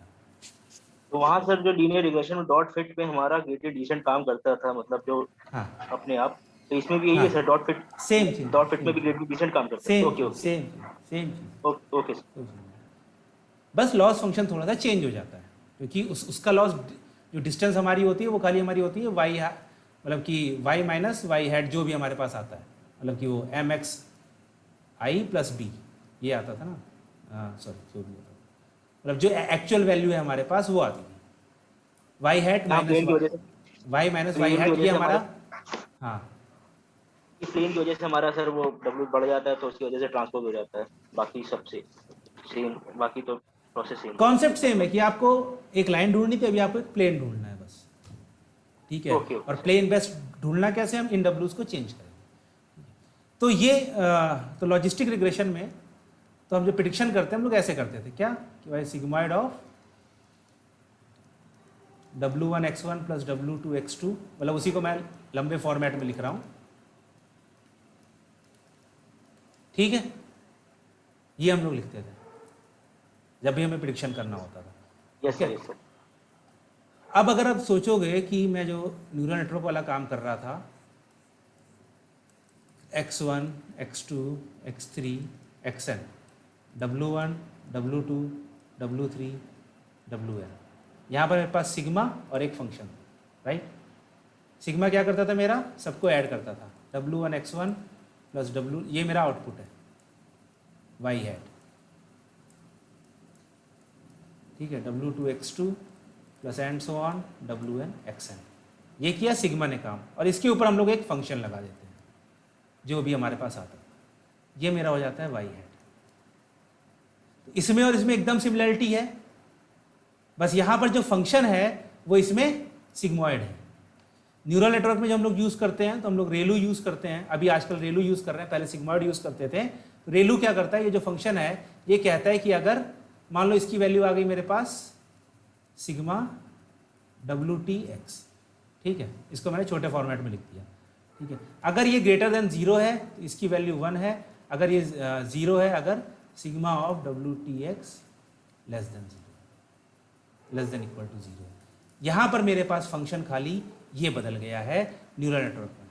तो वहाँ सर जो लीनियर रिग्रेशन में डॉट फिट पे हमारा ग्रेडियंट डिसेंट काम करता था, मतलब जो हाँ अपने आप, तो इसमें भी यही हाँ, है सर, डॉट फिट सेम चीज, में भी ग्रेडियंट डिसेंट काम करता है। सेम ओके चीज, ओके सेम चीज, सेम चीज। Okay sir. बस लॉस फंक्शन थोड़ा सा चेंज हो जाता है, क्योंकि उसका लॉस जो डिस्टेंस हमारी होती है वो खाली हमारी होती है वाई, मतलब कि वाई माइनस वाई हैड जो भी हमारे पास आता है, मतलब कि वो एम एक्स आई प्लस बी ये आता था ना, सॉरी जो भी होता था, मतलब जो एक्चुअल वैल्यू है हमारे पास वो आती थी, वाई हैड यहाँ प्लेन की वजह से वाई माइनस वाई हैड, ये हमारा, हाँ प्लेन की वजह से हमारा सर वो W बढ़ जाता है, तो उसकी वजह से ट्रांसपोज हो जाता है, बाकी सबसे सेम, बाकी तो प्रोसेस सेम। कॉन्सेप्ट सेम है कि आपको एक लाइन ढूंढनी थी, अभी आपको एक प्लेन ढूंढना है बस, ठीक है। ओके और प्लेन बेस्ट ढूंढना कैसे, हम इन डब्ल्यूज को चेंज करेंगे। तो ये तो लॉजिस्टिक रिग्रेशन में तो हम जो प्रिडिक्शन करते हैं हम लोग ऐसे करते थे क्या, कि भाई sigmoid of w1 x1 plus w2 x2, मतलब उसी को मैं लंबे फॉर्मेट में लिख रहा हूँ, ठीक है। ये हम लोग लिखते थे जब भी हमें प्रिडिक्शन करना होता था। Yes sir, yes sir. अब अगर आप सोचोगे कि मैं जो न्यूरल नेटवर्क वाला काम कर रहा था x1, x2, x3, xn, w1, w2, w3, wn। यहाँ पर मेरे पास सिग्मा और एक फंक्शन, राइट। सिग्मा क्या करता था मेरा, सबको ऐड करता था, w1 x1 प्लस w, ये मेरा आउटपुट है y हैट, ठीक है, w2 x2 plus and so on wn xn। ये किया सिग्मा ने काम, और इसके ऊपर हम लोग एक फंक्शन लगा देते हैं जो भी हमारे पास आता है, ये मेरा हो जाता है y हैट। इसमें और इसमें एकदम सिमिलरिटी है, बस यहाँ पर जो फंक्शन है वो इसमें सिग्मॉइड है। न्यूरल नेटवर्क में जो हम लोग यूज़ करते हैं तो हम लोग रेलू यूज़ करते हैं, अभी आजकल रेलू यूज़ कर रहे हैं, पहले सिग्मॉइड यूज़ करते थे। तो रेलू क्या करता है, ये जो फंक्शन है ये कहता है कि अगर मान लो इसकी वैल्यू आ गई मेरे पास सिग्मा WTX, ठीक है, इसको मैंने छोटे फॉर्मेट में लिख दिया, ठीक है। अगर ये ग्रेटर देन 0 है तो इसकी वैल्यू 1 है, अगर ये 0 है, अगर sigma of WTX less than 0, less than equal to 0। यहाँ पर मेरे पास फंक्शन खाली ये बदल गया है न्यूरल नेटवर्क में,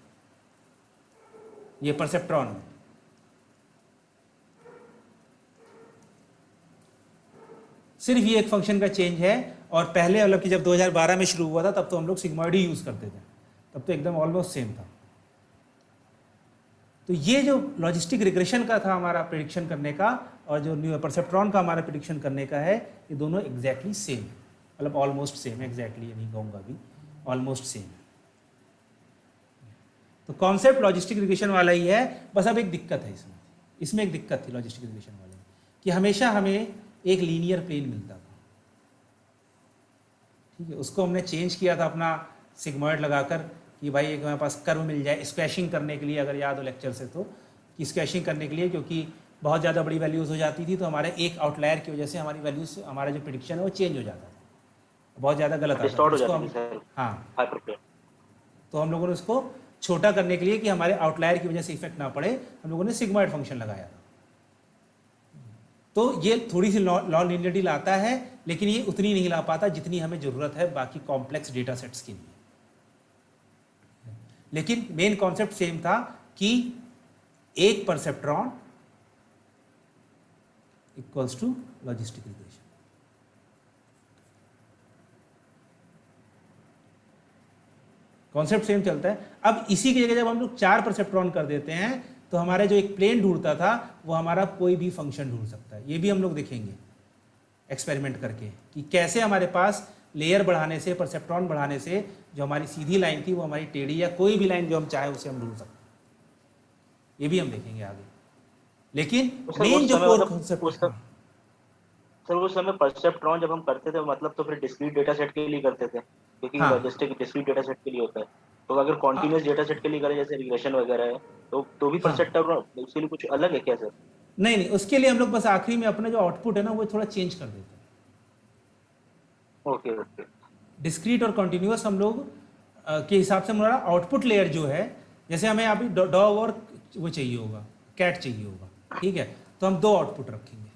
ये परसेप्ट्रॉन में। सिर्फ ये एक फंक्शन का चेंज है, और पहले मतलब कि जब 2012 में शुरू हुआ था तब तो हम लोग सिग्मॉइड ही यूज़ करते थे, तब तो एकदम ऑलमोस्ट सेम था। तो ये जो लॉजिस्टिक रिग्रेशन का था हमारा प्रिडिक्शन करने का, और जो परसेप्ट्रॉन का हमारा प्रिडिक्शन करने का है, ये दोनों एग्जैक्टली सेम है, मतलब ऑलमोस्ट सेम, एग्जैक्टली नहीं कहूँगा अभी, ऑलमोस्ट सेम है। तो कॉन्सेप्ट लॉजिस्टिक रिग्रेशन वाला ही है, बस अब एक दिक्कत है इसमें एक दिक्कत थी लॉजिस्टिक रिग्रेशन वाले में, कि हमेशा हमें एक लीनियर प्लेन मिलता था, ठीक है। उसको हमने चेंज किया था अपना सिग्मॉइड लगाकर कि भाई एक हमारे पास कर्व मिल जाए स्क्वैशिंग करने के लिए, अगर याद हो लेक्चर से तो, कि स्क्वैशिंग करने के लिए, क्योंकि बहुत ज़्यादा बड़ी वैल्यूज़ हो जाती थी तो हमारे एक आउटलायर की वजह से हमारी वैल्यूज, हमारा जो प्रिडिक्शन है वो चेंज हो जाता था, बहुत ज़्यादा गलत आता था। हाँ, तो हम लोगों ने उसको छोटा करने के लिए कि हमारे आउटलायर की वजह से इफेक्ट ना पड़े, हम लोगों ने सिग्मॉइड फंक्शन लगाया था। तो ये थोड़ी सी नॉन लीनियरिटी लाता है, लेकिन ये उतनी नहीं ला पाता जितनी हमें ज़रूरत है बाकी कॉम्प्लेक्स डेटा सेट्स के लिए। लेकिन मेन कॉन्सेप्ट सेम था कि एक perceptron equals to logistic regression. Concept same चलता है। अब इसी की जगह जब हम लोग 4 परसेप्ट्रॉन कर देते हैं तो हमारे जो एक प्लेन ढूंढता था वो हमारा कोई भी फंक्शन ढूंढ सकता है। ये भी हम लोग देखेंगे एक्सपेरिमेंट करके कि कैसे हमारे पास लेयर बढ़ाने से, परसेप्ट्रॉन बढ़ाने से जो हमारी सीधी लाइन थी वो हमारी टेढ़ी या कोई भी लाइन जो हम चाहे उसे हम ढूंढ सकते हैं। ये भी हम देखेंगे आगे। लेकिन मेन जो कोर कॉन्सेप्ट, सर उस समय परसेप्ट्रॉन जब हम करते थे मतलब तो फिर डिस्क्रीट डेटा सेट के लिए करते थे, क्योंकि लॉजिस्टिक डिस्क्रीट डेटा सेट के लिए होता है। तो अगर कॉन्टिन्यूस डेटा सेट के लिए करें जैसे रिग्रेशन वगैरह है तो भी परसेप्ट्रॉन उसके लिए कुछ अलग है क्या सर? नहीं, उसके लिए हम लोग बस आखिरी में अपना जो आउटपुट है ना वो थोड़ा चेंज कर देते हैं। ओके। डिस्क्रीट और कॉन्टिन्यूस हम लोग के हिसाब से हमारा आउटपुट लेयर जो है, जैसे हमें अभी डॉग और वो चाहिए होगा, कैट चाहिए होगा, ठीक है, तो हम 2 आउटपुट रखेंगे,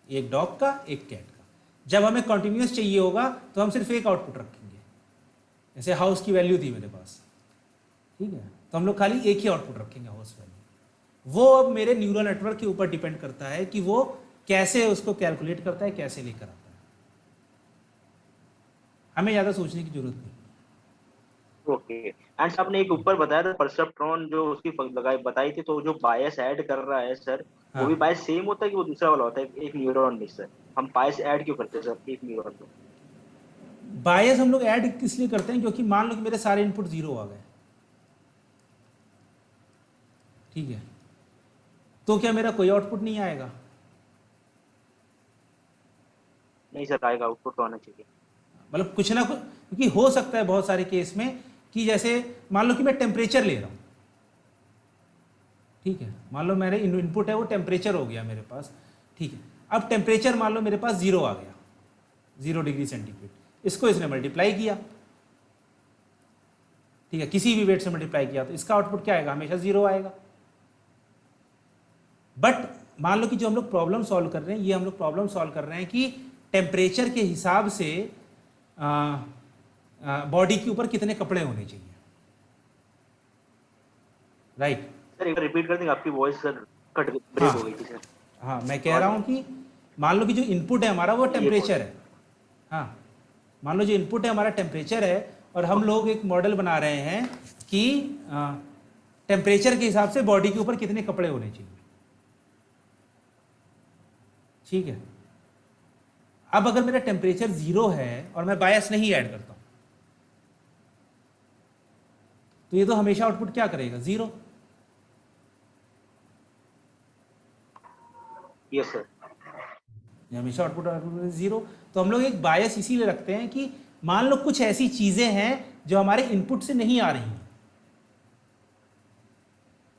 एक डॉग का एक कैट का। जब हमें कॉन्टिन्यूस चाहिए होगा तो हम सिर्फ एक आउटपुट रखेंगे। जैसे हाउस की वैल्यू थी मेरे पास, ठीक है, तो हम लोग खाली एक ही आउटपुट रखेंगे हाउस वैल्यू। वो अब मेरे न्यूरल नेटवर्क के ऊपर डिपेंड करता है कि वो कैसे उसको कैलकुलेट करता है, कैसे लेकर आता है। हमें ज़्यादा सोचने की जरूरत नहीं। ओके। एंड आपने एक ऊपर बताया था परसेप्ट्रॉन जो उसकी बताई थी, तो जो बायस ऐड कर रहा है सर, वो भी बायस सेम होता है कि वो दूसरा वाला होता है एक न्यूरॉन में? सर हम बायस ऐड क्यों करते हैं सर एक न्यूरॉन में? बायस हम लोग ऐड किस लिए करते हैं, क्योंकि मान लो कि मेरे सारे इनपुट 0 आ गए, ठीक है, तो क्या मेरा कोई आउटपुट नहीं आएगा? नहीं सर, आएगा, आउटपुट तो आना चाहिए। मतलब कुछ ना कुछ, क्योंकि हो सकता है बहुत सारे केस में कि जैसे मान लो कि मैं टेम्परेचर ले रहा हूँ, ठीक है, मान लो मेरे इनपुट है वो टेम्परेचर हो गया मेरे पास, ठीक है, अब टेम्परेचर मान लो मेरे पास 0 आ गया, 0 डिग्री सेंटीग्रेड, इसको इसने मल्टीप्लाई किया, ठीक है, किसी भी वेट से मल्टीप्लाई किया तो इसका आउटपुट क्या आएगा? हमेशा 0 आएगा। बट मान लो कि जो हम लोग प्रॉब्लम सॉल्व कर रहे हैं, ये हम लोग प्रॉब्लम सॉल्व कर रहे हैं कि टेम्परेचर के हिसाब से बॉडी के ऊपर कितने कपड़े होने चाहिए, राइट। सर एक रिपीट कर देंगे, आपकी वॉइस सर कट ब्रेक हो गई थी सर। हाँ, मैं कह रहा हूँ कि मान लो कि जो इनपुट है हमारा वो टेम्परेचर है। हाँ, मान लो जो इनपुट है हमारा टेम्परेचर है, और हम लोग एक मॉडल बना रहे हैं कि टेम्परेचर के हिसाब से बॉडी के ऊपर कितने कपड़े होने चाहिए। ठीक है, अब अगर मेरा टेम्परेचर 0 है और मैं बायस नहीं ऐड करता हूं, तो ये तो हमेशा आउटपुट क्या करेगा, 0। Yes sir. ये हमेशा आउटपुट 0। तो हम लोग एक बायस इसीलिए रखते हैं कि मान लो कुछ ऐसी चीजें हैं जो हमारे इनपुट से नहीं आ रही हैं,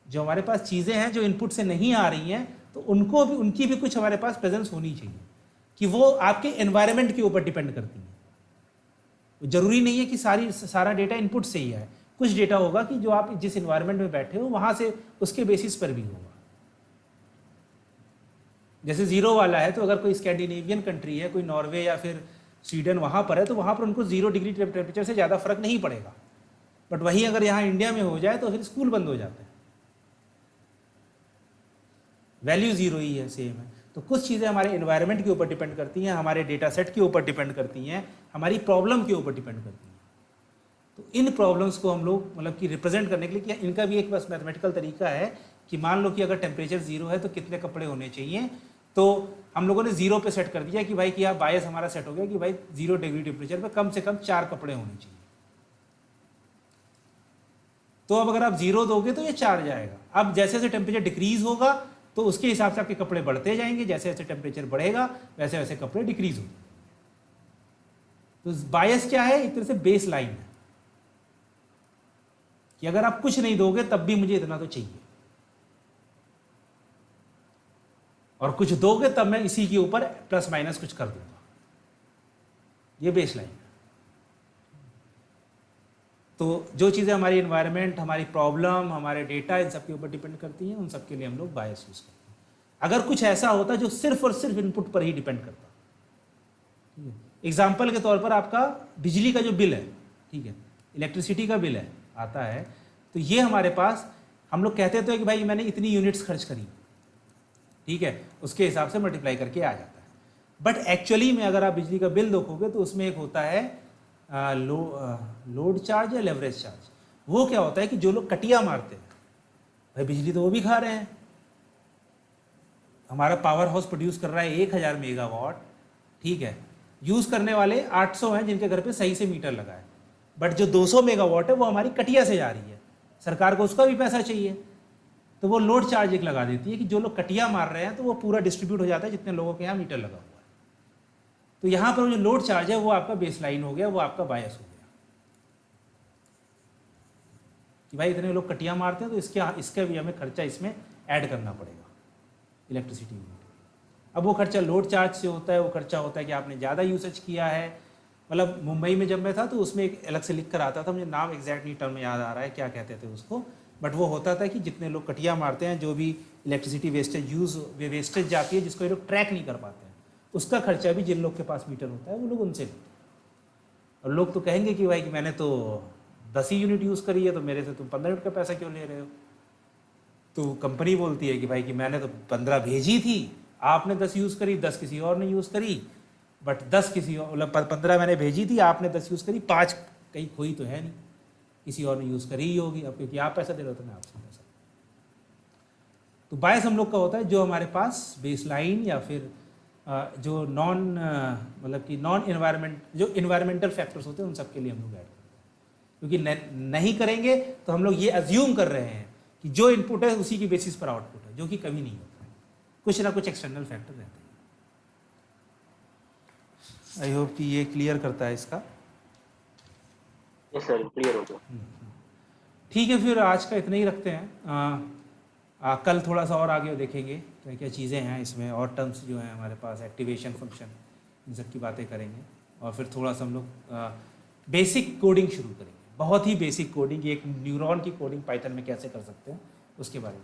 जो हमारे पास चीजें हैं जो इनपुट से नहीं आ रही हैं, तो उनको भी, उनकी भी कुछ हमारे पास प्रेजेंस होनी चाहिए, कि वो आपके एनवायरनमेंट के ऊपर डिपेंड करती है। जरूरी नहीं है कि सारा डेटा इनपुट से ही है, कुछ डेटा होगा कि जो आप जिस एनवायरनमेंट में बैठे हो वहां से, उसके बेसिस पर भी होगा। जैसे 0 वाला है, तो अगर कोई स्कैंडिनेवियन कंट्री है, कोई नॉर्वे या फिर स्वीडन वहां पर है, तो वहां पर उनको 0 डिग्री टेम्परेचर से ज़्यादा फर्क नहीं पड़ेगा। बट वहीं अगर यहाँ इंडिया में हो जाए तो फिर स्कूल बंद हो जाते हैं, वैल्यू 0 ही है, सेम है। तो कुछ चीज़ें हमारे एनवायरनमेंट के ऊपर डिपेंड करती हैं, हमारे डेटा सेट के ऊपर डिपेंड करती हैं, हमारी प्रॉब्लम के ऊपर डिपेंड करती हैं। तो इन प्रॉब्लम्स को हम लोग मतलब कि रिप्रेजेंट करने के लिए, कि इनका भी एक बस मैथमेटिकल तरीका है कि मान लो कि अगर टेम्परेचर 0 है तो कितने कपड़े होने चाहिए। तो हम लोगों ने 0 पे सेट कर दिया कि भाई कि आप बायस हमारा सेट हो गया कि भाई 0 डिग्री टेम्परेचर पे कम से कम 4 कपड़े होने चाहिए। तो अब अगर आप 0 दोगे तो ये 4 जाएगा। अब जैसे जैसे टेम्परेचर डिक्रीज होगा तो उसके हिसाब से आपके कपड़े बढ़ते जाएंगे, जैसे जैसे टेम्परेचर बढ़ेगा वैसे वैसे कपड़े डिक्रीज होंगे। तो बायस क्या है, एक तरह से बेस लाइन है कि अगर आप कुछ नहीं दोगे तब भी मुझे इतना तो चाहिए, और कुछ दोगे तब मैं इसी के ऊपर प्लस माइनस कुछ कर दूंगा। ये बेस लाइन है। तो जो चीज़ें हमारी एनवायरनमेंट, हमारी प्रॉब्लम, हमारे डेटा, इन सब के ऊपर डिपेंड करती हैं, उन सब के लिए हम लोग बायस यूज करते हैं। अगर कुछ ऐसा होता जो सिर्फ और सिर्फ इनपुट पर ही डिपेंड करता, ठीक है, एग्जाम्पल के तौर पर आपका बिजली का जो बिल है, ठीक है, इलेक्ट्रिसिटी का बिल है आता है, तो ये हमारे पास हम लोग कहते तो कि भाई मैंने इतनी यूनिट्स खर्च करी, ठीक है, उसके हिसाब से मल्टीप्लाई करके आ जाता है। बट एक्चुअली में अगर आप बिजली का बिल देखोगे तो उसमें एक होता है लोड चार्ज या लेवरेज चार्ज। वो क्या होता है कि जो लोग कटिया मारते हैं, भाई बिजली तो वो भी खा रहे हैं। हमारा पावर हाउस प्रोड्यूस कर रहा है 1000 मेगावाट, ठीक है, यूज़ करने वाले 800 हैं जिनके घर पे सही से मीटर लगा है, बट जो 200 मेगावाट है वो हमारी कटिया से जा रही है, सरकार को उसका भी पैसा चाहिए, तो वो लोड चार्ज एक लगा देती है कि जो लोग कटिया मार रहे हैं तो वो पूरा डिस्ट्रीब्यूट हो जाता है जितने लोगों के यहाँ मीटर लगा हुआ है। तो यहाँ पर जो लोड चार्ज है वो आपका बेस लाइन हो गया, वो आपका बायस हो गया कि भाई इतने लोग कटिया मारते हैं तो इसका भी हमें खर्चा इसमें ऐड करना पड़ेगा इलेक्ट्रिसिटी यूनिट। अब वो खर्चा लोड चार्ज से होता है, वो खर्चा होता है कि आपने ज़्यादा यूसेज किया है। मतलब मुंबई में जब मैं था तो उसमें एक अलग से लिख कर आता था, मुझे नाम एग्जैक्टली टर्म याद आ रहा है क्या कहते थे उसको, बट वो होता था कि जितने लोग कटिया मारते हैं, जो भी इलेक्ट्रिसिटी वेस्टेज जाती है जिसको ये लोग ट्रैक नहीं कर पाते हैं, उसका खर्चा भी जिन लोग के पास मीटर होता है वो लोग उनसे लेते हैं। और लोग तो कहेंगे कि भाई कि मैंने तो 10 ही यूनिट यूज़ करी है तो मेरे से तुम 15 यूनिट का पैसा क्यों ले रहे हो। तो कंपनी बोलती है कि भाई कि मैंने तो 15 भेजी थी, आपने 10 यूज़ करी, 10 किसी और ने यूज़ करी, बट 10 किसी और, मतलब 15 मैंने भेजी थी, आपने 10 यूज़ करी, 5 कहीं खोई तो है नहीं, किसी और ने यूज़ करी ही होगी। अब क्योंकि आप पैसा दे रहे हो तो मैं आपसे पैसा। तो बायस हम लोग का होता है जो हमारे पास बेस लाइन या फिर जो मतलब कि नॉन एनवायरमेंट, जो इन्वायरमेंटल फैक्टर्स होते हैं उन सब के लिए हम लोग ऐड करते हैं। क्योंकि नहीं करेंगे तो हम लोग ये अज्यूम कर रहे हैं कि जो इनपुट है उसी की बेसिस पर आउटपुट है, जो कि कभी नहीं होता है, कुछ ना कुछ एक्सटर्नल फैक्टर रहते हैं। आई होप कि ये क्लियर करता है इसका। यस सर, क्लियर हो गया। ठीक है, फिर आज का इतना ही रखते हैं। कल थोड़ा सा और आगे देखेंगे क्या क्या चीज़ें हैं इसमें, और टर्म्स जो हैं हमारे पास, एक्टिवेशन फंक्शन, इन सब की बातें करेंगे। और फिर थोड़ा सा हम लोग बेसिक कोडिंग शुरू करेंगे, बहुत ही बेसिक कोडिंग, एक न्यूरॉन की कोडिंग पाइथन में कैसे कर सकते हैं उसके बारे में।